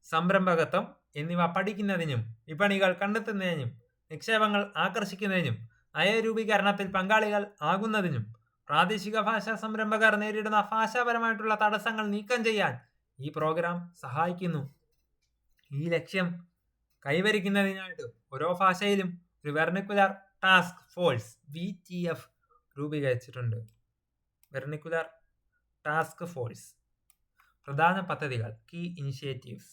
സംരംഭകത്വം എന്നിവ പഠിക്കുന്നതിനും വിപണികൾ കണ്ടെത്തുന്നതിനും നിക്ഷേപങ്ങൾ ആകർഷിക്കുന്നതിനും നയരൂപീകരണത്തിൽ പങ്കാളികൾ ആകുന്നതിനും പ്രാദേശിക ഭാഷാ സംരംഭകർ നേരിടുന്ന ഭാഷാപരമായിട്ടുള്ള തടസ്സങ്ങൾ നീക്കം ചെയ്യാൻ ഈ പ്രോഗ്രാം സഹായിക്കുന്നു. ഈ ലക്ഷ്യം കൈവരിക്കുന്നതിനായിട്ട് ഓരോ ഭാഷയിലും ഒരു വെർണിക്കുലർ ടാസ്ക് ഫോഴ്സ് VTF രൂപീകരിച്ചിട്ടുണ്ട്. Vernacular task force. പ്രധാന പദ്ധതികൾ, key initiatives.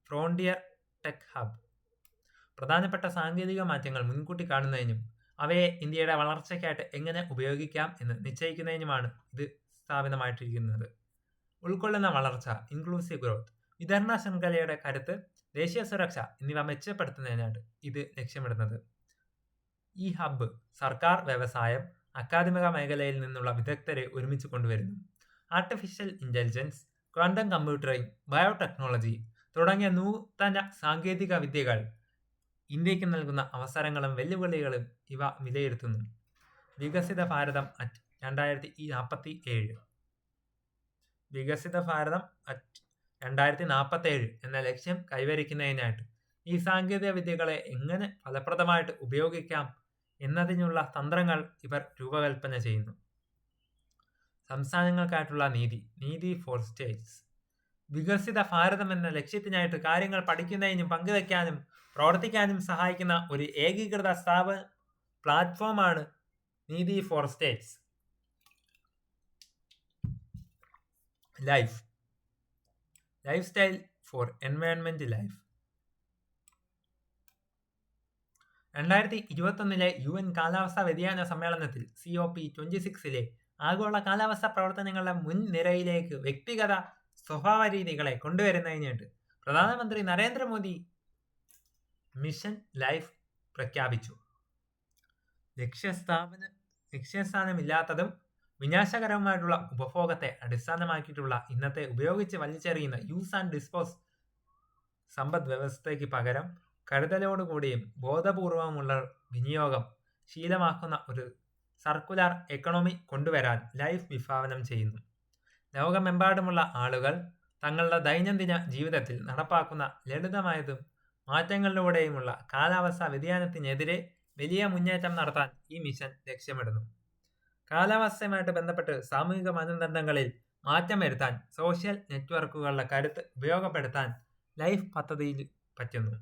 Frontier tech hub, പ്രധാനപ്പെട്ട സാങ്കേതിക മാറ്റങ്ങൾ മുൻകൂട്ടി കാണുന്നതിനും അവയെ ഇന്ത്യയുടെ വളർച്ചയ്ക്കായിട്ട് എങ്ങനെ ഉപയോഗിക്കാം എന്ന് നിശ്ചയിക്കുന്നതിനുമാണ് ഇത് സ്ഥാപിതമായിട്ടിരിക്കുന്നത്. ഉൾക്കൊള്ളുന്ന വളർച്ച, ഇൻക്ലൂസീവ് ഗ്രോത്ത്, വിതരണ ശൃംഖലയുടെ കരുത്ത്, ദേശീയ സുരക്ഷ എന്നിവ മെച്ചപ്പെടുത്തുന്നതിനാണ് ഇത് ലക്ഷ്യമിടുന്നത്. ഈ ഹബ്ബ് സർക്കാർ, വ്യവസായം, അക്കാദമിക മേഖലയിൽ നിന്നുള്ള വിദഗ്ധരെ ഒരുമിച്ച് കൊണ്ടുവരുന്നു. ആർട്ടിഫിഷ്യൽ ഇന്റലിജൻസ്, ക്വാണ്ടം കമ്പ്യൂട്ടറിംഗ്, ബയോടെക്നോളജി തുടങ്ങിയ നൂതന സാങ്കേതിക വിദ്യകൾ ഇന്ത്യക്ക് നൽകുന്ന അവസരങ്ങളും വെല്ലുവിളികളും ഇവ വിലയിരുത്തുന്നു. വികസിത ഭാരതം അറ്റ് 2047 വികസിത ഭാരതം അറ്റ് 2047 എന്ന ലക്ഷ്യം കൈവരിക്കുന്നതിനായിട്ട് ഈ സാങ്കേതിക വിദ്യകളെ എങ്ങനെ ഫലപ്രദമായിട്ട് ഉപയോഗിക്കാം എന്നതിനുള്ള തന്ത്രങ്ങൾ ഇവർ രൂപകൽപ്പന ചെയ്യുന്നു. സംസ്ഥാനങ്ങൾക്കായിട്ടുള്ള നീതി ഫോർ സ്റ്റേറ്റ്സ്. വികസിത ഭാരതം എന്ന ലക്ഷ്യത്തിനായിട്ട് കാര്യങ്ങൾ പഠിക്കുന്നതിനും പങ്കുവയ്ക്കാനും പ്രവർത്തിക്കാനും സഹായിക്കുന്ന ഒരു ഏകീകൃത പ്ലാറ്റ്ഫോമാണ് NITI for states. Lifestyle for environment life. 2021 UN കാലാവസ്ഥാ വ്യതിയാന സമ്മേളനത്തിൽ COP26 ആഗോള കാലാവസ്ഥാ പ്രവർത്തനങ്ങളുടെ മുൻനിരയിലേക്ക് വ്യക്തിഗത സ്വഭാവ രീതികളെ കൊണ്ടുവരുന്നതിനായിട്ട് പ്രധാനമന്ത്രി നരേന്ദ്രമോദി മിഷൻ ലൈഫ് പ്രഖ്യാപിച്ചു. ലക്ഷ്യസ്ഥാനമില്ലാത്തതും വിനാശകരവുമായിട്ടുള്ള ഉപഭോഗത്തെ അടിസ്ഥാനമാക്കിയിട്ടുള്ള ഇന്നത്തെ ഉപയോഗിച്ച് വലിച്ചെറിയുന്ന യൂസ് ആൻഡ് ഡിസ്പോസ് സമ്പദ് വ്യവസ്ഥയ്ക്ക് പകരം കരുതലോടുകൂടിയും ബോധപൂർവമുള്ള വിനിയോഗം ശീലമാക്കുന്ന ഒരു സർക്കുലർ എക്കണോമി കൊണ്ടുവരാൻ ലൈഫ് വിഭാവനം ചെയ്യുന്നു. ലോകമെമ്പാടുമുള്ള ആളുകൾ തങ്ങളുടെ ദൈനംദിന ജീവിതത്തിൽ നടപ്പാക്കുന്ന ലളിതമായതും മാറ്റങ്ങളിലൂടെയുമുള്ള കാലാവസ്ഥാ വ്യതിയാനത്തിനെതിരെ വലിയ മുന്നേറ്റം നടത്താൻ ഈ മിഷൻ ലക്ഷ്യമിടുന്നു. കാലാവസ്ഥയുമായിട്ട് ബന്ധപ്പെട്ട് സാമൂഹിക മാനദണ്ഡങ്ങളിൽ മാറ്റം വരുത്താൻ സോഷ്യൽ നെറ്റ്വർക്കുകളുടെ കരുത്ത് ഉപയോഗപ്പെടുത്താൻ ലൈഫ് പദ്ധതിയിൽ പറ്റുന്നു.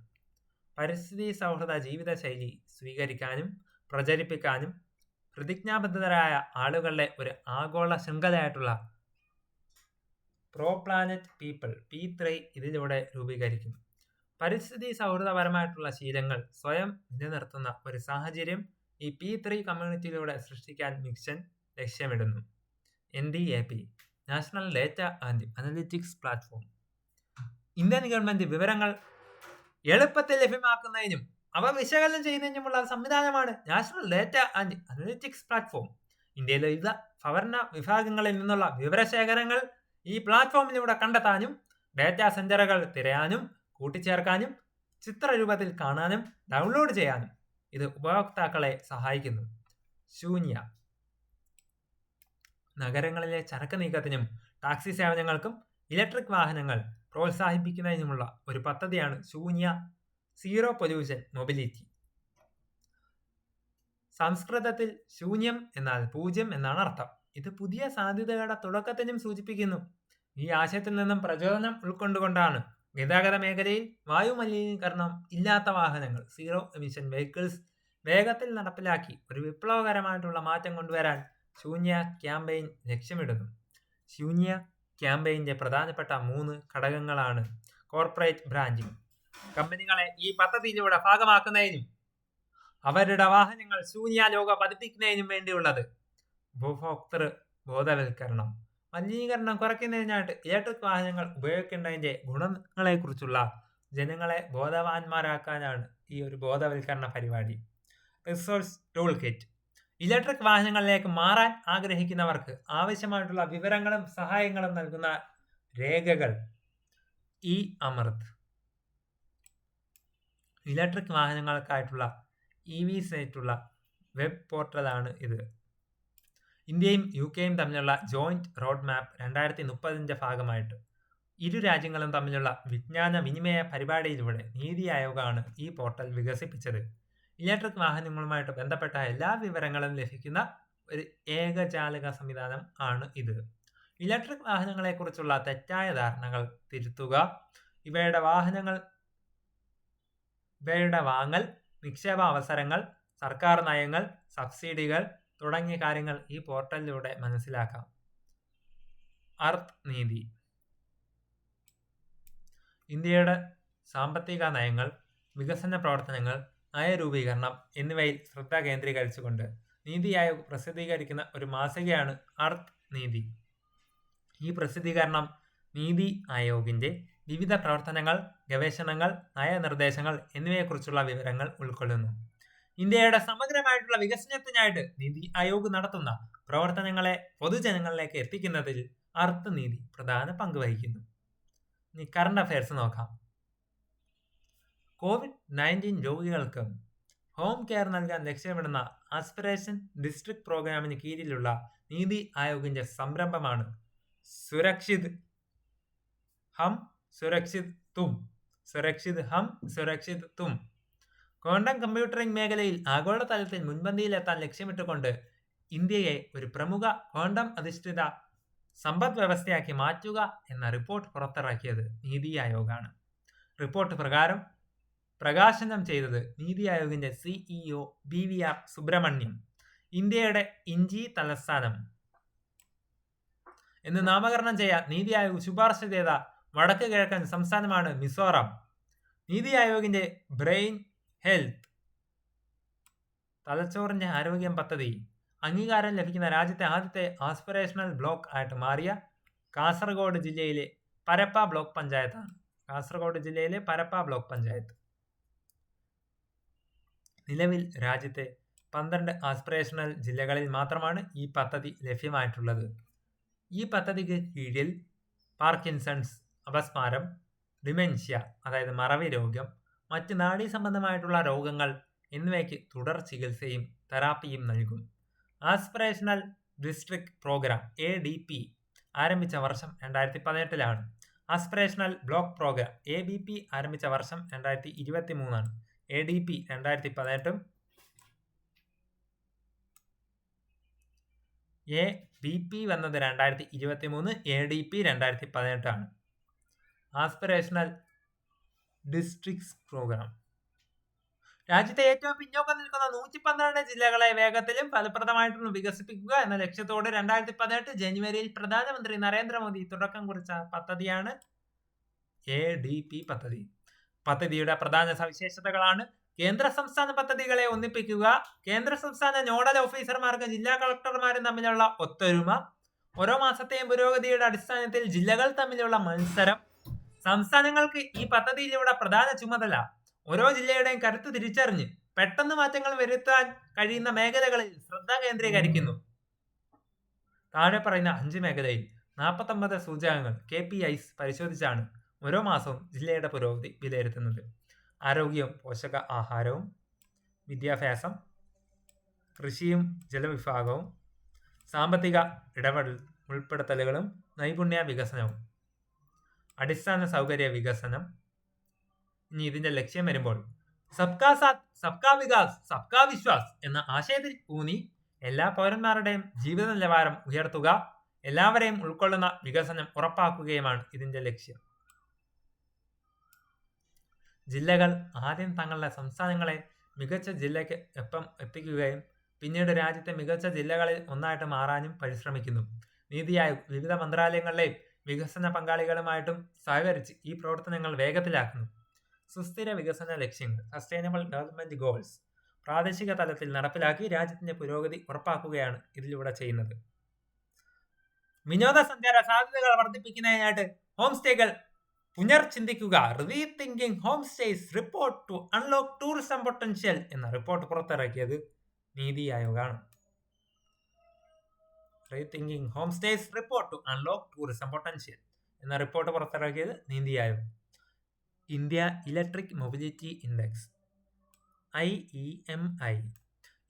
പരിസ്ഥിതി സൗഹൃദ ജീവിതശൈലി സ്വീകരിക്കാനും പ്രചരിപ്പിക്കാനും പ്രതിജ്ഞാബദ്ധരായ ആളുകളുടെ ഒരു ആഗോള ശൃംഖലയായിട്ടുള്ള പ്രോ പ്ലാനറ്റ് പീപ്പിൾ P3 ഇതിലൂടെ രൂപീകരിക്കും. പരിസ്ഥിതി സൗഹൃദപരമായിട്ടുള്ള ശീലങ്ങൾ സ്വയം നിലനിർത്തുന്ന ഒരു സാഹചര്യം ഈ P3 കമ്മ്യൂണിറ്റിയിലൂടെ സൃഷ്ടിക്കാൻ മിഷൻ ലക്ഷ്യമിടുന്നു. NDAP national data and analytics platform. Indian government വിവരങ്ങൾ എളുപ്പത്തിൽ ലഭ്യമാക്കുന്നതിനും അവ വിശകലനം ചെയ്യുന്നതിനുമുള്ള സംവിധാനമാണ് national data and analytics platform. ഇന്ത്യയിലെ വിവിധ ഭരണ വിഭാഗങ്ങളിൽ നിന്നുള്ള വിവരശേഖരങ്ങൾ ഈ പ്ലാറ്റ്ഫോമിലൂടെ കണ്ടെത്താനും ഡേറ്റാ സെന്ററുകൾ തിരയാനും കൂട്ടിച്ചേർക്കാനും ചിത്രരൂപത്തിൽ കാണാനും ഡൗൺലോഡ് ചെയ്യാനും ഇത് ഉപഭോക്താക്കളെ സഹായിക്കുന്നു. ശൂന്യ നഗരങ്ങളിലെ ചരക്ക് നീക്കത്തിനും ടാക്സി സേവനങ്ങൾക്കും ഇലക്ട്രിക് വാഹനങ്ങൾ പ്രോത്സാഹിപ്പിക്കുന്നതിനുമുള്ള ഒരു പദ്ധതിയാണ് ശൂന്യ സീറോ പൊല്യൂഷൻ മൊബിലിറ്റി. സംസ്കൃതത്തിൽ ശൂന്യം എന്നാൽ പൂജ്യം എന്നാണ് അർത്ഥം. ഇത് പുതിയ സാധ്യതകളുടെ തുടക്കത്തിനും സൂചിപ്പിക്കുന്നു. ഈ ആശയത്തിൽ നിന്നും പ്രചോദനം ഉൾക്കൊണ്ടുകൊണ്ടാണ് ഗതാഗത മേഖലയിൽ വായുമലിനീകരണം ഇല്ലാത്ത വാഹനങ്ങൾ സീറോ എമിഷൻ വെഹിക്കിൾസ് വേഗത്തിൽ നടപ്പിലാക്കി ഒരു വിപ്ലവകരമായിട്ടുള്ള മാറ്റം കൊണ്ടുവരാൻ ശൂന്യ ക്യാമ്പയിൻ ലക്ഷ്യമിടുന്നു. ശൂന്യ ക്യാമ്പയിൻ്റെ പ്രധാനപ്പെട്ട 3 ഘടകങ്ങളാണ് കോർപ്പറേറ്റ് ബ്രാൻഡിംഗ്. കമ്പനികളെ ഈ പദ്ധതിയിലൂടെ ഭാഗമാക്കുന്നതിനും അവരുടെ വാഹനങ്ങൾ ശൂന്യ ലോക പതിപ്പിക്കുന്നതിനും വേണ്ടിയുള്ളത്. ഉപഭോക്തൃ ബോധവൽക്കരണം. മലിനീകരണം കുറയ്ക്കുന്നതിനായിട്ട് ഇലക്ട്രിക് വാഹനങ്ങൾ ഉപയോഗിക്കേണ്ടതിൻ്റെ ഗുണങ്ങളെക്കുറിച്ചുള്ള ജനങ്ങളെ ബോധവാന്മാരാക്കാനാണ് ഈ ഒരു ബോധവൽക്കരണ പരിപാടി. Resource tool kit. ഇലക്ട്രിക് വാഹനങ്ങളിലേക്ക് മാറാൻ ആഗ്രഹിക്കുന്നവർക്ക് ആവശ്യമായിട്ടുള്ള വിവരങ്ങളും സഹായങ്ങളും നൽകുന്ന രേഖകൾ. ഇ അമൃത്. ഇലക്ട്രിക് വാഹനങ്ങൾക്കായിട്ടുള്ള EVs വെബ് പോർട്ടലാണ് ഇത്. ഇന്ത്യയും UK-യും തമ്മിലുള്ള ജോയിന്റ് റോഡ് മാപ്പ് 2030 ഭാഗമായിട്ട് ഇരു രാജ്യങ്ങളും തമ്മിലുള്ള വിജ്ഞാന വിനിമയ പരിപാടിയിലൂടെ നീതി ആയോഗാണ് ഈ പോർട്ടൽ വികസിപ്പിച്ചത്. ഇലക്ട്രിക് വാഹനങ്ങളുമായിട്ട് ബന്ധപ്പെട്ട എല്ലാ വിവരങ്ങളും ലഭിക്കുന്ന ഒരു ഏകജാലക സംവിധാനം ആണ് ഇത്. ഇലക്ട്രിക് വാഹനങ്ങളെക്കുറിച്ചുള്ള തെറ്റായ ധാരണകൾ തിരുത്തുക, ഇവയുടെ വാങ്ങൽ, നിക്ഷേപ അവസരങ്ങൾ, സർക്കാർ നയങ്ങൾ, സബ്സിഡികൾ തുടങ്ങിയ കാര്യങ്ങൾ ഈ പോർട്ടലിലൂടെ മനസ്സിലാക്കാം. അർത്ത് നീതി. ഇന്ത്യയുടെ സാമ്പത്തിക നയങ്ങൾ, വികസന പ്രവർത്തനങ്ങൾ, നയരൂപീകരണം എന്നിവയിൽ ശ്രദ്ധ കേന്ദ്രീകരിച്ചുകൊണ്ട് നീതി ആയോഗ് പ്രസിദ്ധീകരിക്കുന്ന ഒരു മാസികയാണ് അർത്ത് നീതി. ഈ പ്രസിദ്ധീകരണം നീതി ആയോഗിൻ്റെ വിവിധ പ്രവർത്തനങ്ങൾ, ഗവേഷണങ്ങൾ, നയനിർദ്ദേശങ്ങൾ എന്നിവയെക്കുറിച്ചുള്ള വിവരങ്ങൾ ഉൾക്കൊള്ളുന്നു. ഇന്ത്യയുടെ സമഗ്രമായിട്ടുള്ള വികസനത്തിനായിട്ട് നീതി ആയോഗ് നടത്തുന്ന പ്രവർത്തനങ്ങളെ പൊതുജനങ്ങളിലേക്ക് എത്തിക്കുന്നതിൽ അർത്ത് നീതി പ്രധാന പങ്ക് വഹിക്കുന്നു. ഇനി കറണ്ട് അഫയേഴ്സ് നോക്കാം. COVID-19 രോഗികൾക്ക് ഹോം കെയർ നൽകാൻ ലക്ഷ്യമിടുന്ന ആസ്പിറേഷൻ ഡിസ്ട്രിക്ട് പ്രോഗ്രാമിന് കീഴിലുള്ള നീതി ആയോഗിന്റെ സംരംഭമാണ് സുരക്ഷിത് ഹം സുരക്ഷിത് തും. ക്വാണ്ടം കമ്പ്യൂട്ടറിംഗ് മേഖലയിൽ ആഗോളതലത്തിൽ മുൻപന്തിയിലെത്താൻ ലക്ഷ്യമിട്ടുകൊണ്ട് ഇന്ത്യയെ ഒരു പ്രമുഖ ക്വാണ്ടം അധിഷ്ഠിത സമ്പദ് വ്യവസ്ഥയാക്കി മാറ്റുക എന്ന റിപ്പോർട്ട് പുറത്തിറക്കിയത് നീതി ആയോഗാണ്. റിപ്പോർട്ട് പ്രകാരം പ്രകാശനം ചെയ്തത് നീതി ആയോഗിന്റെ CEO BVR സുബ്രഹ്മണ്യം. ഇന്ത്യയുടെ ഇഞ്ചി തലസ്ഥാനം എന്ന് നാമകരണം ചെയ്യാൻ നീതി ആയോഗ് ശുപാർശ ചെയ്ത വടക്ക് കിഴക്കൻ സംസ്ഥാനമാണ് മിസോറാം. നീതി ആയോഗിന്റെ ബ്രെയിൻ ഹെൽത്ത് തലച്ചോറിന്റെ ആരോഗ്യം പദ്ധതി അംഗീകാരം ലഭിക്കുന്ന രാജ്യത്തെ ആദ്യത്തെ ആസ്പിറേഷണൽ ബ്ലോക്ക് ആയിട്ട് മാറിയ കാസർഗോഡ് ജില്ലയിലെ പരപ്പ ബ്ലോക്ക് പഞ്ചായത്താണ്. നിലവിൽ രാജ്യത്തെ 12 ആസ്പിറേഷണൽ ജില്ലകളിൽ മാത്രമാണ് ഈ പദ്ധതി ലഭ്യമായിട്ടുള്ളത്. ഈ പദ്ധതിക്ക് കീഴിൽ പാർക്കിൻസൺസ്, അപസ്മാരം, ഡിമെൻഷ്യ അതായത് മറവി രോഗം, മറ്റ് നാഡീ സംബന്ധമായിട്ടുള്ള രോഗങ്ങൾ എന്നിവയ്ക്ക് തുടർ ചികിത്സയും തെറാപ്പിയും നൽകും. ആസ്പിറേഷണൽ ഡിസ്ട്രിക്ട് പ്രോഗ്രാം ADP ആരംഭിച്ച വർഷം 2018 ആസ്പിറേഷണൽ ബ്ലോക്ക് പ്രോഗ്രാം ABP ആരംഭിച്ച വർഷം 2023 ADP 2018 ABP വന്നത് 2023, ADP 2018 ആസ്പിറേഷണൽ ഡിസ്ട്രിക്ട്സ് പ്രോഗ്രാം. രാജ്യത്തെ ഏറ്റവും പിന്നോക്കം നിൽക്കുന്ന 112 ജില്ലകളെ വേഗത്തിലും ഫലപ്രദമായിട്ടും വികസിപ്പിക്കുക എന്ന ലക്ഷ്യത്തോടെ 2018 ജനുവരിയിൽ പ്രധാനമന്ത്രി നരേന്ദ്രമോദി തുടക്കം കുറിച്ച പദ്ധതിയാണ് ADP പദ്ധതി. പദ്ധതിയുടെ പ്രധാന സവിശേഷതകളാണ്: കേന്ദ്ര സംസ്ഥാന പദ്ധതികളെ ഒന്നിപ്പിക്കുക, കേന്ദ്ര സംസ്ഥാന നോഡൽ ഓഫീസർമാർക്ക് ജില്ലാ കളക്ടർമാരും തമ്മിലുള്ള ഒത്തൊരുമ, ഓരോ മാസത്തെയും പുരോഗതിയുടെ അടിസ്ഥാനത്തിൽ ജില്ലകൾ തമ്മിലുള്ള മത്സരം. സംസ്ഥാനങ്ങൾക്ക് ഈ പദ്ധതിയിലൂടെ പ്രധാന ചുമതല ഓരോ ജില്ലയുടെയും കരുത്ത് തിരിച്ചറിഞ്ഞ് പെട്ടെന്ന് മാറ്റങ്ങൾ വരുത്താൻ കഴിയുന്ന മേഖലകളിൽ ശ്രദ്ധ കേന്ദ്രീകരിക്കുന്നു. താഴെ പറയുന്ന 5 മേഖലയിൽ 49 സൂചകങ്ങൾ KPIs പരിശോധിച്ചാണ് ഓരോ മാസവും ജില്ലയുടെ പുരോഗതി വിലയിരുത്തുന്നത്. ആരോഗ്യവും പോഷക ആഹാരവും, വിദ്യാഭ്യാസം, കൃഷിയും ജലവിഭാഗവും, സാമ്പത്തിക ഇടപെടൽ ഉൾപ്പെടുത്തലുകളും നൈപുണ്യ വികസനവും, അടിസ്ഥാന സൗകര്യ വികസനം. ഇനി ഇതിന്റെ ലക്ഷ്യം വരുമ്പോൾ സബ്കാ സാത്ത് സബ്കാ വികാസ് സബ്കാ വിശ്വാസ് എന്ന ആശയത്തിൽ ഊന്നി എല്ലാ പൗരന്മാരുടെയും ജീവിത നിലവാരം ഉയർത്തുക, എല്ലാവരെയും ഉൾക്കൊള്ളുന്ന വികസനം ഉറപ്പാക്കുകയുമാണ് ഇതിന്റെ ലക്ഷ്യം. ജില്ലകൾ ആദ്യം തങ്ങളുടെ സംസ്ഥാനങ്ങളെ മികച്ച ജില്ലയ്ക്ക് ഒപ്പം എത്തിക്കുകയും പിന്നീട് രാജ്യത്തെ മികച്ച ജില്ലകളിൽ ഒന്നായിട്ട് മാറാനും പരിശ്രമിക്കുന്നു. നീതി ആയോഗ് വിവിധ മന്ത്രാലയങ്ങളിലെയും വികസന പങ്കാളികളുമായിട്ടും സഹകരിച്ച് ഈ പ്രവർത്തനങ്ങൾ വേഗത്തിലാക്കുന്നു. സുസ്ഥിര വികസന ലക്ഷ്യങ്ങൾ സസ്റ്റൈനബിൾ ഡെവലപ്മെന്റ് ഗോൾസ് പ്രാദേശിക തലത്തിൽ നടപ്പിലാക്കി രാജ്യത്തിന്റെ പുരോഗതി ഉറപ്പാക്കുകയാണ് ഇതിലൂടെ ചെയ്യുന്നത്. വിനോദസഞ്ചാര സാധ്യതകൾ വർദ്ധിപ്പിക്കുന്നതിനായിട്ട് ഹോം സ്റ്റേകൾ പുനർചിന്തിക്കുക. Rethinking home stays report to unlock tourism potential എന്ന റിപ്പോർട്ട് പുറത്തിറക്കിയത് നീതി ആയോഗാണ്. Rethinking home stays report to unlock tourism potential എന്ന റിപ്പോർട്ട് പുറത്തിറക്കിയത് Niti Aayog. India electric mobility index IEMI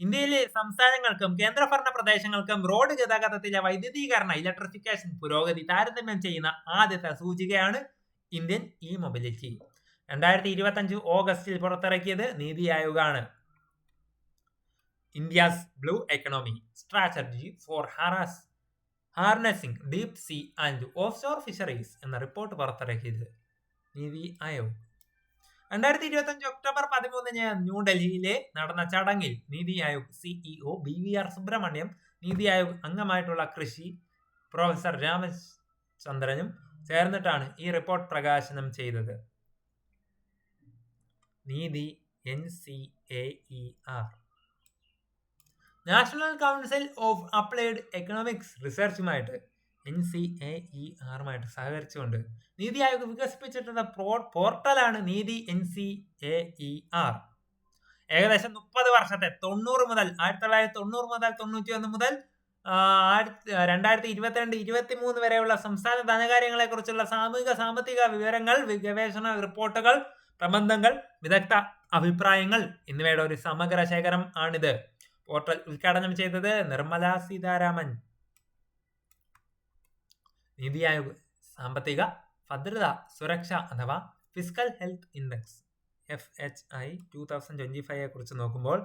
ഇന്ത്യയിലെ സംസ്ഥാനങ്ങൾക്കും കേന്ദ്രഭരണ പ്രദേശങ്ങൾക്കും റോഡ് ഗതാഗതത്തിലെ വൈദ്യുതീകരണ ഇലക്ട്രിഫിക്കേഷൻ പുരോഗതി താരതമ്യം ചെയ്യുന്ന ആദ്യത്തെ സൂചികയാണ് ഇന്ത്യൻ മൊബിലിറ്റി. 2025 ഓഗസ്റ്റിൽ പുറത്തിറക്കിയത് നീതി ആയോഗാണ്. India's blue economy strategy for harnessing deep sea and offshore fisheries എന്ന റിപ്പോർട്ട് പുറത്തിറക്കിയത് നീതി ആയോഗ്. 2025 ഒക്ടോബർ 13 ന്യൂഡൽഹിയിലെ നടന്ന ചടങ്ങിൽ നീതി ആയോഗ് CEO BVR സുബ്രഹ്മണ്യം, നീതി ആയോഗ് അംഗമായിട്ടുള്ള കൃഷി പ്രൊഫസർ രാമചന്ദ്രനും ചേർന്നിട്ടാണ് ഈ റിപ്പോർട്ട് പ്രകാശനം ചെയ്തത്. Niti NCAER national council of applied economics റിസർച്ചുമായിട്ട് NCAER സഹകരിച്ചുകൊണ്ട് നീതി ആയോഗ് വികസിപ്പിച്ചിട്ടുള്ള പോർട്ടലാണ് നീതി NCAER. ഏകദേശം 30 വർഷത്തെ 1990 മുതൽ 91 മുതൽ 2022-23 വരെയുള്ള സംസ്ഥാന ധനകാര്യങ്ങളെ കുറിച്ചുള്ള സാമൂഹിക സാമ്പത്തിക വിവരങ്ങൾ, ഗവേഷണ റിപ്പോർട്ടുകൾ, പ്രബന്ധങ്ങൾ, വിദഗ്ധ അഭിപ്രായങ്ങൾ എന്നിവയുടെ ഒരു സമഗ്ര ശേഖരം ആണിത്. പോർട്ടൽ ഉദ്ഘാടനം ചെയ്തത് നിർമ്മല സീതാരാമൻ. നീതി ആയോഗ് സാമ്പത്തിക ഭദ്രത സുരക്ഷ അഥവാ ഫിസ്ക്കൽ ഹെൽത്ത് ഇൻഡെക്സ് FHI 2025 കുറിച്ച് നോക്കുമ്പോൾ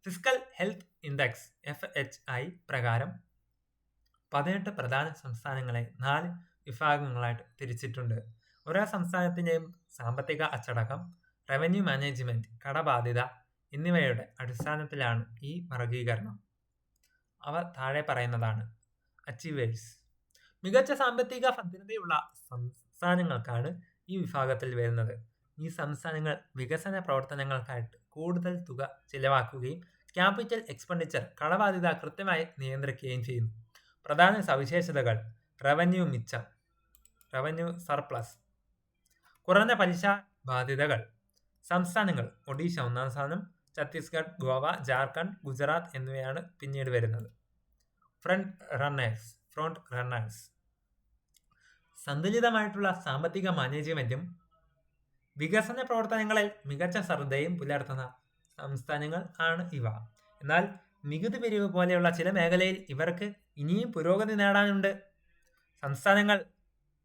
ഫിസ്ക്കൽ ഹെൽത്ത് ഇൻഡെക്സ് FHI പ്രകാരം 18 പ്രധാന സംസ്ഥാനങ്ങളെ 4 വിഭാഗങ്ങളായിട്ട് തിരിച്ചിട്ടുണ്ട്. ഓരോ സംസ്ഥാനത്തിൻ്റെയും സാമ്പത്തിക അച്ചടക്കം, റവന്യൂ മാനേജ്മെന്റ്, കടബാധ്യത എന്നിവയുടെ അടിസ്ഥാനത്തിലാണ് ഈ വർഗീകരണം. അവ താഴെ പറയുന്നതാണ്. അച്ചീവേഴ്സ് മികച്ച സാമ്പത്തിക ഭദ്രതയുള്ള സംസ്ഥാനങ്ങൾക്കാണ് ഈ വിഭാഗത്തിൽ വരുന്നത്. ഈ സംസ്ഥാനങ്ങൾ വികസന പ്രവർത്തനങ്ങൾക്കായിട്ട് കൂടുതൽ തുക ചിലവാക്കുകയും ക്യാപിറ്റൽ എക്സ്പെൻഡിച്ചർ കടബാധ്യത കൃത്യമായി നിയന്ത്രിക്കുകയും ചെയ്യുന്നു. പ്രധാന സവിശേഷതകൾ: റവന്യൂ മിച്ചം, റവന്യൂ സർപ്ലസ്, കുറഞ്ഞ പലിശ ബാധ്യതകൾ. സംസ്ഥാനങ്ങൾ: ഒഡീഷ 1ാം സ്ഥാനം, ഛത്തീസ്ഗഡ്, ഗോവ, ജാർഖണ്ഡ്, ഗുജറാത്ത് എന്നിവയാണ് പിന്നീട് വരുന്നത്. ഫ്രണ്ട് റണ്ണേഴ്സ് സന്തുലിതമായിട്ടുള്ള സാമ്പത്തിക മാനേജ്മെന്റും വികസന പ്രവർത്തനങ്ങളിൽ മികച്ച ശ്രദ്ധയും പുലർത്തുന്ന സംസ്ഥാനങ്ങൾ ആണ് ഇവ. എന്നാൽ നികുതി പിരിവ് പോലെയുള്ള ചില മേഖലയിൽ ഇവർക്ക് ഇനിയും പുരോഗതി നേടാനുണ്ട്. സംസ്ഥാനങ്ങൾ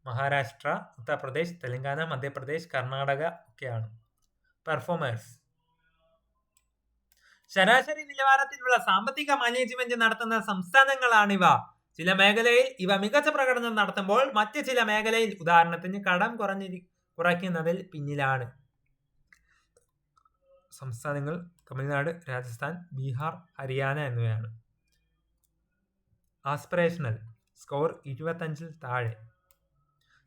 മഹാരാഷ്ട്ര, ഉത്തർപ്രദേശ്, തെലങ്കാന, മധ്യപ്രദേശ്, കർണാടക ഒക്കെയാണ്. പെർഫോമേഴ്സ്: ശരാശരി നിലവാരത്തിലുള്ള സാമ്പത്തിക മാനേജ്മെന്റ് നടത്തുന്ന സംസ്ഥാനങ്ങളാണിവ. ചില മേഖലയിൽ ഇവ മികച്ച പ്രകടനം നടത്തുമ്പോൾ മറ്റ് ചില മേഖലയിൽ, ഉദാഹരണത്തിന് കടം കുറയ്ക്കുന്നതിൽ പിന്നിലാണ്. സംസ്ഥാനങ്ങൾ തമിഴ്നാട്, രാജസ്ഥാൻ, ബീഹാർ, ഹരിയാന എന്നിവയാണ്. ആസ്പിറേഷണൽ സ്കോർ 25-ൽ താഴെ.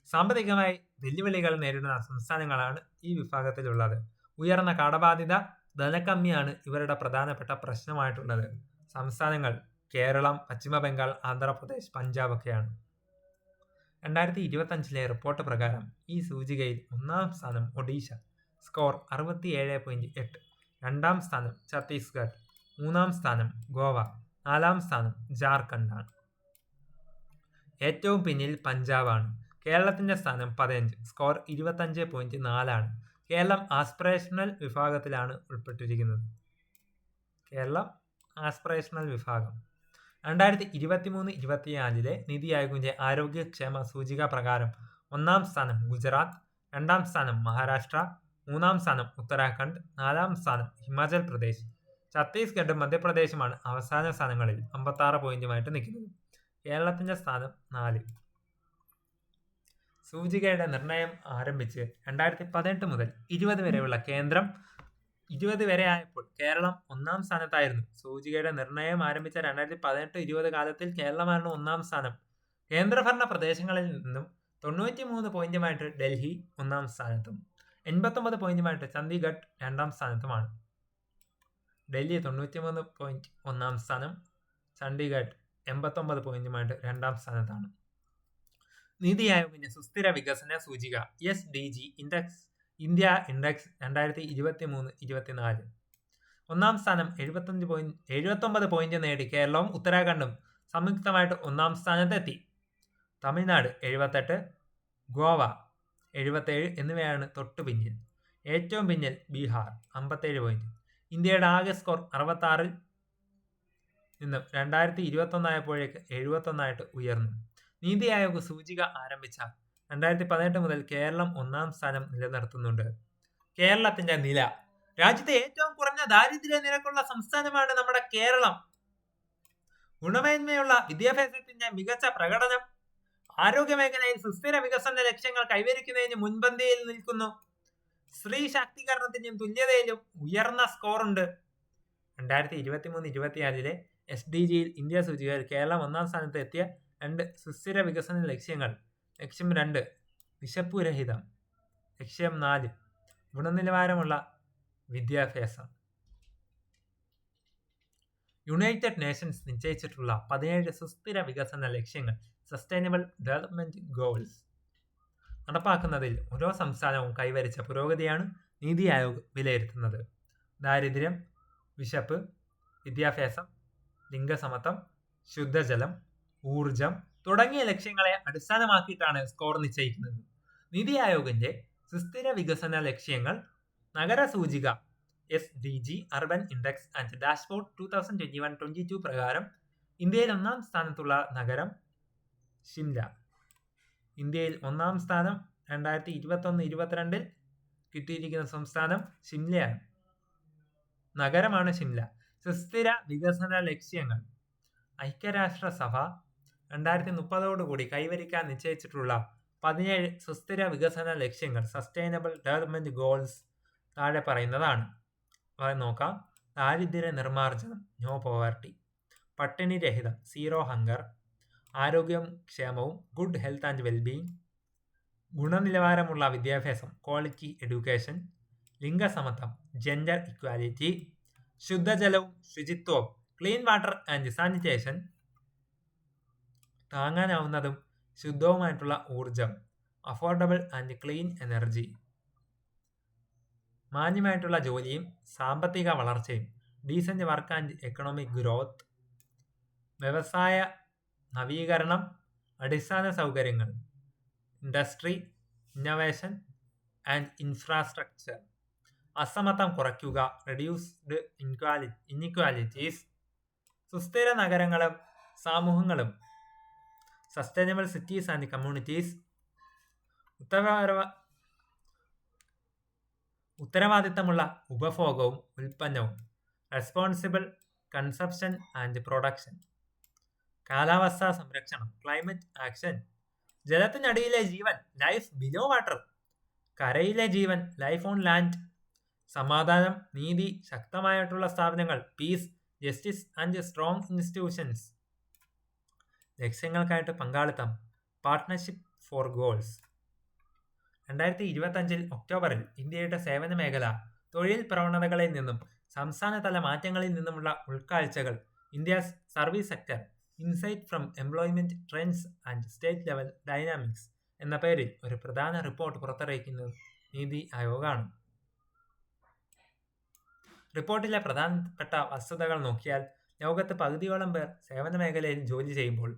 സാമ്പത്തികമായി വെല്ലുവിളികൾ നേരിടുന്ന സംസ്ഥാനങ്ങളാണ് ഈ വിഭാഗത്തിലുള്ളത്. ഉയർന്ന കടബാധ്യത, ധനക്കമ്മിയാണ് ഇവരുടെ പ്രധാനപ്പെട്ട പ്രശ്നമായിട്ടുള്ളത്. സംസ്ഥാനങ്ങൾ കേരളം, പശ്ചിമ ബംഗാൾ, ആന്ധ്രാപ്രദേശ്, പഞ്ചാബ് ഒക്കെയാണ്. 2025-ലെ റിപ്പോർട്ട് പ്രകാരം ഈ സൂചികയിൽ 1-ാം സ്ഥാനം ഒഡീഷ, സ്കോർ 67.8. 2-ാം സ്ഥാനം ഛത്തീസ്ഗഡ്, 3-ാം സ്ഥാനം ഗോവ, 4-ാം സ്ഥാനം ജാർഖണ്ഡാണ്. ഏറ്റവും പിന്നിൽ പഞ്ചാബാണ്. കേരളത്തിന്റെ സ്ഥാനം 15, സ്കോർ 25.4 കേരളം ആസ്പിറേഷണൽ വിഭാഗത്തിലാണ് ഉൾപ്പെട്ടിരിക്കുന്നത്. കേരളം ആസ്പിറേഷണൽ വിഭാഗം. 2023-24 നിതി ആയോഗിന്റെ ആരോഗ്യക്ഷേമ സൂചിക പ്രകാരം 1-ാം സ്ഥാനം ഗുജറാത്ത്, 2-ാം സ്ഥാനം മഹാരാഷ്ട്ര, 3-ാം സ്ഥാനം ഉത്തരാഖണ്ഡ്, 4-ാം സ്ഥാനം ഹിമാചൽ പ്രദേശ്, ഛത്തീസ്ഗഡും മധ്യപ്രദേശുമാണ് അവസാന സ്ഥാനങ്ങളിൽ 56 പോയിന്റുമായിട്ട് നിൽക്കുന്നത്. കേരളത്തിന്റെ സ്ഥാനം 4. സൂചികയുടെ നിർണയം ആരംഭിച്ച് 2018 മുതൽ 20 വരെയുള്ള കേന്ദ്രം 20 വരെ ആയപ്പോൾ കേരളം 1-ാം സ്ഥാനത്തായിരുന്നു. സൂചികയുടെ നിർണയം ആരംഭിച്ച 2018-20 കാലത്തിൽ കേരളമായിരുന്നു 1-ാം സ്ഥാനം. കേന്ദ്രഭരണ പ്രദേശങ്ങളിൽ നിന്നും 93 പോയിന്റുമായിട്ട് ഡൽഹി 1-ാം സ്ഥാനത്തും 89 പോയിന്റുമായിട്ട് ചണ്ഡീഗഡ് 2-ാം സ്ഥാനത്തുമാണ്. ഡൽഹി 93 പോയിന്റ് 1-ാം സ്ഥാനം, ചണ്ഡീഗഡ് 89 പോയിന്റുമായിട്ട് 2-ാം സ്ഥാനത്താണ്. നീതി ആയോഗിന്റെ സുസ്ഥിര വികസന സൂചിക SDG ഇന്ത്യ ഇൻഡെക്സ് 2023-24. 1-ാം സ്ഥാനം 79 പോയിന്റ് നേടി കേരളവും ഉത്തരാഖണ്ഡും സംയുക്തമായിട്ട് 1-ാം സ്ഥാനത്തെത്തി. തമിഴ്നാട് 78, ഗോവ 77 എന്നിവയാണ് തൊട്ടു പിന്നിൽ. ഏറ്റവും പിന്നിൽ ബീഹാർ 57 പോയിന്റ്. ഇന്ത്യയുടെ ആകെ സ്കോർ 66-ൽ നിന്നും 2021 ആയപ്പോഴേക്ക് 71 ഉയർന്നു. നീതി ആയോഗ് സൂചിക ആരംഭിച്ച 2018 മുതൽ കേരളം 1-ാം സ്ഥാനം നിലനിർത്തുന്നുണ്ട്. കേരളത്തിന്റെ നില: രാജ്യത്തെ ഏറ്റവും കുറഞ്ഞ ദാരിദ്ര്യ നിരക്കുള്ള സംസ്ഥാനമാണ് നമ്മുടെ കേരളം. ഗുണമേന്മയുള്ള വിദ്യാഭ്യാസത്തിന്റെ മികച്ച പ്രകടനം, ആരോഗ്യ മേഖലയിൽ സുസ്ഥിര വികസന ലക്ഷ്യങ്ങൾ കൈവരിക്കുന്നതിന് മുൻപന്തിയിൽ നിൽക്കുന്നു. സ്ത്രീ ശാക്തീകരണത്തിനും തുല്യതയിലും ഉയർന്ന സ്കോറുണ്ട്. 2023-24 SDGയിൽ ഇന്ത്യ സൂചികയിൽ കേരളം 1-ാം സ്ഥാനത്ത് എത്തിയ 2 സുസ്ഥിര വികസന ലക്ഷ്യങ്ങൾ: ലക്ഷ്യം 2 വിശപ്പുരഹിതം, ലക്ഷ്യം 4 ഗുണനിലവാരമുള്ള വിദ്യാഭ്യാസം. യുണൈറ്റഡ് നേഷൻസ് നിശ്ചയിച്ചിട്ടുള്ള 17 സുസ്ഥിര വികസന ലക്ഷ്യങ്ങൾ സസ്റ്റൈനബിൾ ഡെവലപ്മെന്റ് ഗോൾസ് നടപ്പാക്കുന്നതിൽ ഓരോ സംസ്ഥാനവും കൈവരിച്ച പുരോഗതിയാണ് നീതി ആയോഗ് വിലയിരുത്തുന്നത്. ദാരിദ്ര്യം, വിശപ്പ്, വിദ്യാഭ്യാസം, ലിംഗസമത്വം, ശുദ്ധജലം, ഊർജം തുടങ്ങിയ ലക്ഷ്യങ്ങളെ അടിസ്ഥാനമാക്കിയിട്ടാണ് സ്കോർ നിശ്ചയിക്കുന്നത്. നീതി ആയോഗിന്റെ സുസ്ഥിര വികസന ലക്ഷ്യങ്ങൾ നഗര സൂചിക SDG urban index and dashboard 2021-22 പ്രകാരം ഇന്ത്യയിൽ 1-ാം സ്ഥാനത്തുള്ള നഗരം ഷിംല. ഇന്ത്യയിൽ 1-ാം സ്ഥാനം 2021-22 കിട്ടിയിരിക്കുന്ന സംസ്ഥാനം ഷിംലയാണ്. നഗരമാണ് ഷിംല. സുസ്ഥിര വികസന ലക്ഷ്യങ്ങൾ: ഐക്യരാഷ്ട്രസഭ 2030 കൈവരിക്കാൻ നിശ്ചയിച്ചിട്ടുള്ള 17 സുസ്ഥിര വികസന ലക്ഷ്യങ്ങൾ സസ്റ്റൈനബിൾ ഡെവലപ്മെന്റ് ഗോൾസ് താഴെ പറയുന്നതാണ്. നോക്കാം. ദാരിദ്ര്യ നിർമ്മാർജ്ജനം നോ പോവർട്ടി, പട്ടിണി രഹിതം സീറോ ഹങ്കർ, ആരോഗ്യം ക്ഷേമവും ഗുഡ് ഹെൽത്ത് ആൻഡ് വെൽബീയിങ്, ഗുണനിലവാരമുള്ള വിദ്യാഭ്യാസം ക്വാളിറ്റി എഡ്യൂക്കേഷൻ, ലിംഗസമത്വം ജെൻഡർ ഇക്വാലിറ്റി, ശുദ്ധജലവും ശുചിത്വവും ക്ലീൻ വാട്ടർ ആൻഡ് സാനിറ്റേഷൻ, താങ്ങാനാവുന്നതും ശുദ്ധവുമായിട്ടുള്ള ഊർജം അഫോർഡബിൾ ആൻഡ് ക്ലീൻ എനർജി, മാന്യമായിട്ടുള്ള ജോലിയും സാമ്പത്തിക വളർച്ചയും decent work and economic growth, വ്യവസായ നവീകരണം, അടിസ്ഥാന സൗകര്യങ്ങൾ ഇൻഡസ്ട്രി, ഇന്നോവേഷൻ ആൻഡ് ഇൻഫ്രാസ്ട്രക്ചർ. അസമത്വം കുറയ്ക്കുക, റെഡ്യൂസ്ഡ് ഇൻഇക്വാലിറ്റീസ്. സുസ്ഥിര നഗരങ്ങളും സമൂഹങ്ങളും, സസ്റ്റൈനബിൾ സിറ്റീസ് ആൻഡ് കമ്മ്യൂണിറ്റീസ്. ഉത്തരവാദിത്തമുള്ള ഉപഭോഗവും ഉൽപ്പന്നവും, റെസ്പോൺസിബിൾ കൺസപ്ഷൻ ആൻഡ് പ്രൊഡക്ഷൻ. കാലാവസ്ഥാ സംരക്ഷണം, ക്ലൈമറ്റ് ആക്ഷൻ. ജലത്തിനടിയിലെ ജീവൻ, ലൈഫ് ബിലോ വാട്ടർ. കരയിലെ ജീവൻ, ലൈഫ് ഓൺ ലാൻഡ്. സമാധാനം, നീതി, ശക്തമായിട്ടുള്ള സ്ഥാപനങ്ങൾ, peace, justice and strong institutions. ലക്ഷ്യങ്ങൾക്കായിട്ട് പങ്കാളിത്തം, പാർട്ട്ണർഷിപ്പ് ഫോർ ഗോൾസ്. 2025 ഒക്ടോബറിൽ ഇന്ത്യയുടെ സേവന മേഖല തൊഴിൽ പ്രവണതകളിൽ നിന്നും സംസ്ഥാനതല മാറ്റങ്ങളിൽ നിന്നുമുള്ള ഉൾക്കാഴ്ചകൾ, India's service sector insight from employment trends and state level dynamics എന്ന പേരിൽ ഒരു പ്രധാന റിപ്പോർട്ട് പുറത്തിറക്കുന്നത് നീതി ആയോഗാണ്. റിപ്പോർട്ടിലെ പ്രധാനപ്പെട്ട വസ്തുതകൾ നോക്കിയാൽ ലോകത്ത് പകുതിയോളം പേർ സേവന മേഖലയിൽ ജോലി ചെയ്യുമ്പോൾ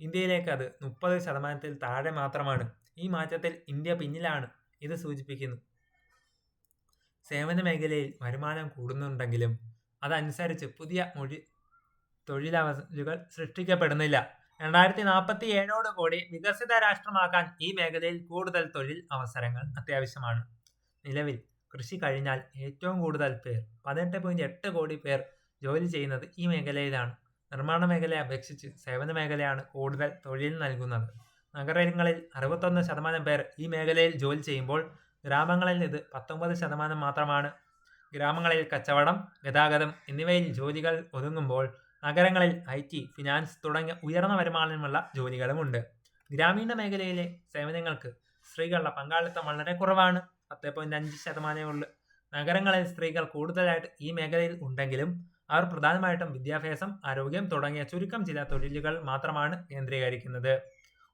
ഇന്ത്യയിലേക്ക് അത് 30% താഴെ മാത്രമാണ്. ഈ മാറ്റത്തിൽ ഇന്ത്യ പിന്നിലാണ്. ഇത് സൂചിപ്പിക്കുന്നു സേവന മേഖലയിൽ വരുമാനം കൂടുന്നുണ്ടെങ്കിലും അതനുസരിച്ച് പുതിയ തൊഴിലവസരങ്ങൾ സൃഷ്ടിക്കപ്പെടുന്നില്ല. 2047 വികസിത രാഷ്ട്രമാക്കാൻ ഈ മേഖലയിൽ കൂടുതൽ തൊഴിൽ അവസരങ്ങൾ അത്യാവശ്യമാണ്. നിലവിൽ കൃഷി കഴിഞ്ഞാൽ ഏറ്റവും കൂടുതൽ പേർ 18.8 കോടി പേർ ജോലി ചെയ്യുന്നത് ഈ മേഖലയിലാണ്. നിർമ്മാണ മേഖലയെ അപേക്ഷിച്ച് സേവന മേഖലയാണ് കൂടുതൽ തൊഴിൽ നൽകുന്നത്. നഗരങ്ങളിൽ 61% പേർ ഈ മേഖലയിൽ ജോലി ചെയ്യുമ്പോൾ ഗ്രാമങ്ങളിൽ ഇത് 19% മാത്രമാണ്. ഗ്രാമങ്ങളിൽ കച്ചവടം, ഗതാഗതം എന്നിവയിൽ ജോലികൾ ഒതുങ്ങുമ്പോൾ നഗരങ്ങളിൽ IT, ഫിനാൻസ് തുടങ്ങിയ ഉയർന്ന വരുമാനമുള്ള ജോലികളുമുണ്ട്. ഗ്രാമീണ മേഖലയിലെ സേവനങ്ങൾക്ക് സ്ത്രീകളുടെ പങ്കാളിത്തം വളരെ കുറവാണ്, 10.5% ഉള്ളു. നഗരങ്ങളിൽ സ്ത്രീകൾ കൂടുതലായിട്ട് ഈ മേഖലയിൽ ഉണ്ടെങ്കിലും അവർ പ്രധാനമായിട്ടും വിദ്യാഭ്യാസം, ആരോഗ്യം തുടങ്ങിയ ചുരുക്കം ചില തൊഴിലുകൾ മാത്രമാണ് കേന്ദ്രീകരിക്കുന്നത്.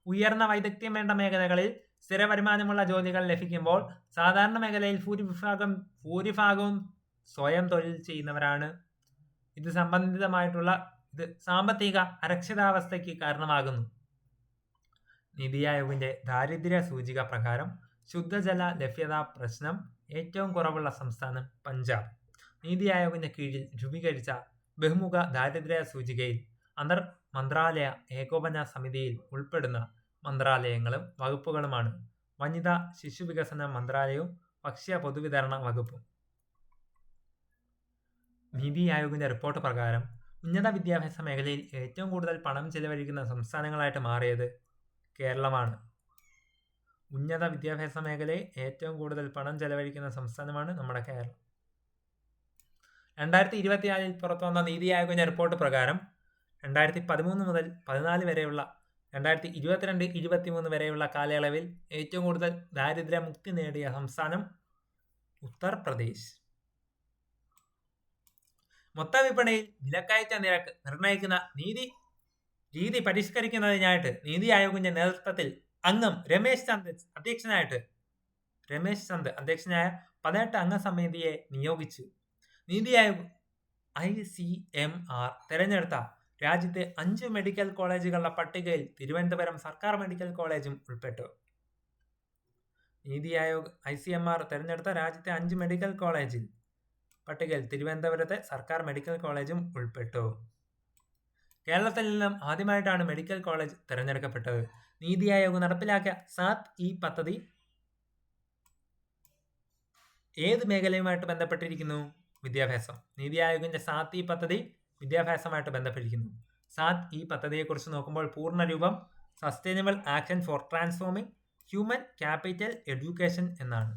ഉയർന്ന വൈദഗ്ധ്യം വേണ്ട മേഖലകളിൽ സ്ഥിര വരുമാനമുള്ള ജോലികൾ ലഭിക്കുമ്പോൾ സാധാരണ മേഖലയിൽ ഭൂരിഭാഗവും സ്വയം തൊഴിൽ ചെയ്യുന്നവരാണ്. ഇത് സാമ്പത്തിക അരക്ഷിതാവസ്ഥയ്ക്ക് കാരണമാകുന്നു. നീതി ആയോഗിന്റെ ദാരിദ്ര്യ സൂചിക പ്രകാരം ശുദ്ധജല ലഭ്യതാ പ്രശ്നം ഏറ്റവും കുറവുള്ള സംസ്ഥാനം പഞ്ചാബ്. നീതി ആയോഗിന്റെ കീഴിൽ രൂപീകരിച്ച ബഹുമുഖ ദാരിദ്ര്യ സൂചികയിൽ അന്തർ മന്ത്രാലയ ഏകോപന സമിതിയിൽ ഉൾപ്പെടുന്ന മന്ത്രാലയങ്ങളും വകുപ്പുകളുമാണ് വനിതാ ശിശു വികസന മന്ത്രാലയവും ഭക്ഷ്യ പൊതുവിതരണ വകുപ്പും. നീതി ആയോഗിന്റെ റിപ്പോർട്ട് പ്രകാരം ഉന്നത വിദ്യാഭ്യാസ മേഖലയിൽ ഏറ്റവും കൂടുതൽ പണം ചെലവഴിക്കുന്ന സംസ്ഥാനങ്ങളായിട്ട് മാറിയത് കേരളമാണ്. ഉന്നത വിദ്യാഭ്യാസ മേഖലയിൽ ഏറ്റവും കൂടുതൽ പണം ചെലവഴിക്കുന്ന സംസ്ഥാനമാണ് നമ്മുടെ കേരളം. 2024 പുറത്തു വന്ന നീതി ആയോഗിന്റെ റിപ്പോർട്ട് പ്രകാരം 2013 മുതൽ 14 വരെയുള്ള 2022-23 വരെയുള്ള കാലയളവിൽ ഏറ്റവും കൂടുതൽ ദാരിദ്ര്യമുക്തി നേടിയ സംസ്ഥാനം ഉത്തർപ്രദേശ്. മൊത്ത വിപണിയിൽ വിലക്കയറ്റ നിരക്ക് നിർണ്ണയിക്കുന്ന രീതി പരിഷ്കരിക്കുന്നതിനായിട്ട് നീതി ആയോഗിന്റെ നേതൃത്വത്തിൽ അംഗം രമേശ് ചന്ദ് അധ്യക്ഷനായ 18 അംഗ സമിതിയെ നിയോഗിച്ചു. നീതി ആയോഗ് ICMR തെരഞ്ഞെടുത്ത രാജ്യത്തെ 5 മെഡിക്കൽ കോളേജുകളുടെ പട്ടികയിൽ തിരുവനന്തപുരം സർക്കാർ മെഡിക്കൽ കോളേജും ഉൾപ്പെട്ടു. നീതി ആയോഗ് ICMR തെരഞ്ഞെടുത്ത രാജ്യത്തെ 5 മെഡിക്കൽ കോളേജിൽ പട്ടികയിൽ തിരുവനന്തപുരത്തെ സർക്കാർ മെഡിക്കൽ കോളേജും ഉൾപ്പെട്ടു. കേരളത്തിൽ നിന്നും ആദ്യമായിട്ടാണ് മെഡിക്കൽ കോളേജ് തിരഞ്ഞെടുക്കപ്പെട്ടത്. നീതി ആയോഗ് നടപ്പിലാക്കിയ സാത്-ഇ പദ്ധതി ഏത് മേഖലയുമായിട്ട് ബന്ധപ്പെട്ടിരിക്കുന്നു? വിദ്യാഭ്യാസം. നീതി ആയോഗിന്റെ സാത്-ഇ പദ്ധതി വിദ്യാഭ്യാസമായിട്ട് ബന്ധപ്പെട്ടിരിക്കുന്നു. സാത്-ഇ പദ്ധതിയെക്കുറിച്ച് നോക്കുമ്പോൾ പൂർണ്ണരൂപം sustainable action for transforming human capital education എന്നാണ്.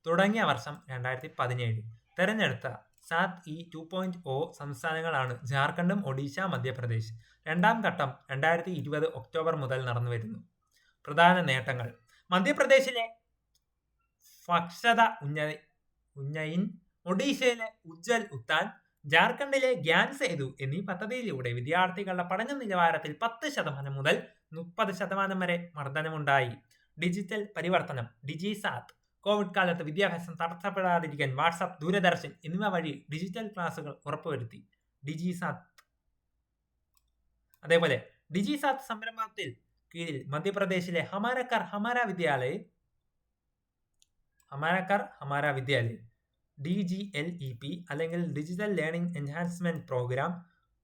തുടങ്ങിയ വർഷം 2017. തെരഞ്ഞെടുത്ത സാത്-ഇ 2.0 സംസ്ഥാനങ്ങളാണ് ജാർഖണ്ഡും ഒഡീഷ, മധ്യപ്രദേശ്. രണ്ടാം ഘട്ടം 2020 ഒക്ടോബർ മുതൽ നടന്നുവരുന്നു. പ്രധാന നേട്ടങ്ങൾ: മധ്യപ്രദേശിലെ ഫക്ഷത ഉന്നയിൻ, ഒഡീഷയിലെ ഉജ്ജൽ ഉത്താൻ, ജാർഖണ്ഡിലെ ഗ്യാൻ സേതു എന്നീ പദ്ധതിയിലൂടെ വിദ്യാർത്ഥികളുടെ പഠന നിലവാരത്തിൽ 10% മുതൽ 30% വരെ വർധനമുണ്ടായി. ഡിജിറ്റൽ പരിവർത്തനം, ഡിജിസാത്ത്. കോവിഡ് കാലത്ത് വിദ്യാഭ്യാസം തടസ്സപ്പെടാതിരിക്കാൻ വാട്സാപ്പ്, ദൂരദർശൻ എന്നിവ വഴി ഡിജിറ്റൽ ക്ലാസുകൾ ഉറപ്പുവരുത്തി. ഡിജിസാത്ത്. അതേപോലെ ഡിജിസാത്ത് സംരംഭത്തിൽ കീഴിൽ മധ്യപ്രദേശിലെ ഹമാര കർ ഹമാര വിദ്യാലയ ഹമാര ഹമാര വിദ്യാലയം, DGLEP അല്ലെങ്കിൽ ഡിജിറ്റൽ ലേണിംഗ് എൻഹാൻസ്മെന്റ് പ്രോഗ്രാം,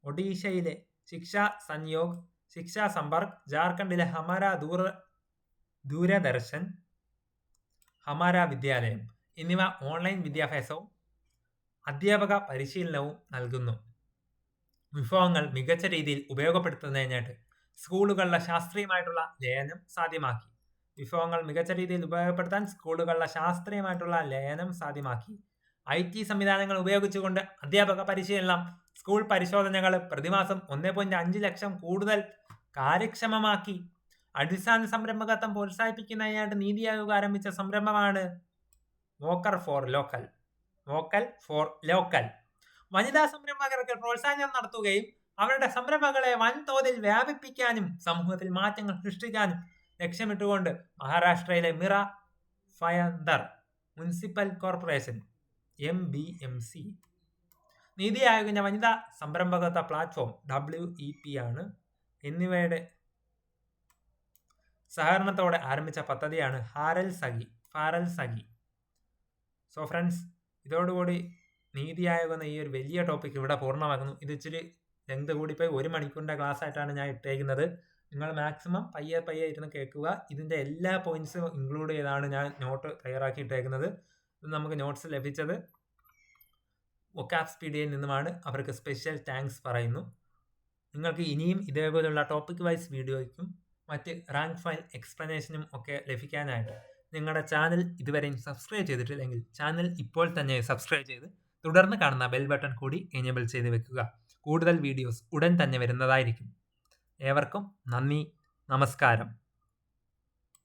ഒഡീഷയിലെ ശിക്ഷാ സംയോഗ്, ശിക്ഷാ സമ്പർക്ക്, ജാർഖണ്ഡിലെ ഹമാര ദൂരദർശൻ, ഹമാര വിദ്യാലയം എന്നിവ ഓൺലൈൻ വിദ്യാഭ്യാസവും അധ്യാപക പരിശീലനവും നൽകുന്നു. വിഭവങ്ങൾ മികച്ച രീതിയിൽ ഉപയോഗപ്പെടുത്തുന്നതിനായിട്ട് സ്കൂളുകളിലെ ശാസ്ത്രീയമായിട്ടുള്ള ലയനം സാധ്യമാക്കി. വിഭവങ്ങൾ മികച്ച രീതിയിൽ ഉപയോഗപ്പെടുത്താൻ സ്കൂളുകളിലെ ശാസ്ത്രീയമായിട്ടുള്ള ലയനം സാധ്യമാക്കി. IT സംവിധാനങ്ങൾ ഉപയോഗിച്ചുകൊണ്ട് അധ്യാപക പരിശീലനം, സ്കൂൾ പരിശോധനകൾ പ്രതിമാസം 1.5 ലക്ഷം കൂടുതൽ കാര്യക്ഷമമാക്കി. അടിസ്ഥാന സംരംഭകത്വം പ്രോത്സാഹിപ്പിക്കുന്നതിനായിട്ട് നീതി ആയോഗ് ആരംഭിച്ച സംരംഭമാണ് വോക്കൽ ഫോർ ലോക്കൽ. വനിതാ സംരംഭകർക്ക് പ്രോത്സാഹനം നടത്തുകയും അവരുടെ സംരംഭങ്ങളെ വൻതോതിൽ വ്യാപിപ്പിക്കാനും സമൂഹത്തിൽ മാറ്റങ്ങൾ സൃഷ്ടിക്കാനും ലക്ഷ്യമിട്ടുകൊണ്ട് മഹാരാഷ്ട്രയിലെ മിറ ഫയന്ദർ മുനിസിപ്പൽ കോർപ്പറേഷൻ MBMC നീതി ആയോഗിന്റെ വനിതാ സംരംഭകത്വ പ്ലാറ്റ്ഫോം WEP ആണ് എന്നിവയുടെ സഹകരണത്തോടെ ആരംഭിച്ച പദ്ധതിയാണ് ഫാരൽ സഖി. സോ ഫ്രണ്ട്സ്, ഇതോടുകൂടി നീതി ആയോഗ് എന്ന ഈ ഒരു വലിയ ടോപ്പിക് ഇവിടെ പൂർണ്ണമാക്കുന്നു. ഇത് ഇച്ചിരി ലെങ്ത് കൂടിപ്പോയി 1 മണിക്കൂറിന്റെ ക്ലാസ് ആയിട്ടാണ് ഞാൻ ഇട്ടേക്കുന്നത്. നിങ്ങൾ മാക്സിമം പയ്യെ ഇരുന്ന് കേൾക്കുക. ഇതിന്റെ എല്ലാ പോയിന്റ്സും ഇൻക്ലൂഡ് ചെയ്താണ് ഞാൻ നോട്ട് തയ്യാറാക്കി ഇട്ടേക്കുന്നത്. ഇത് നമുക്ക് നോട്ട്സ് ലഭിച്ചത് വൊക്കാബ്സ്പീഡിയയിൽ നിന്നുമാണ്. അവർക്ക് സ്പെഷ്യൽ താങ്ക്സ് പറയുന്നു. നിങ്ങൾക്ക് ഇനിയും ഇതേപോലുള്ള ടോപ്പിക് വൈസ് വീഡിയോയ്ക്കും മറ്റ് റാങ്ക് ഫയൽ എക്സ്പ്ലനേഷനും ഒക്കെ ലഭിക്കാനായിട്ട് നിങ്ങളുടെ ചാനൽ ഇതുവരെയും സബ്സ്ക്രൈബ് ചെയ്തിട്ടില്ലെങ്കിൽ ചാനൽ ഇപ്പോൾ തന്നെ സബ്സ്ക്രൈബ് ചെയ്ത് തുടർന്ന് കാണുന്ന ബെൽ ബട്ടൺ കൂടി എനേബിൾ ചെയ്ത് വെക്കുക. കൂടുതൽ വീഡിയോസ് ഉടൻ തന്നെ വരുന്നതായിരിക്കും. ഏവർക്കും നന്ദി, നമസ്കാരം.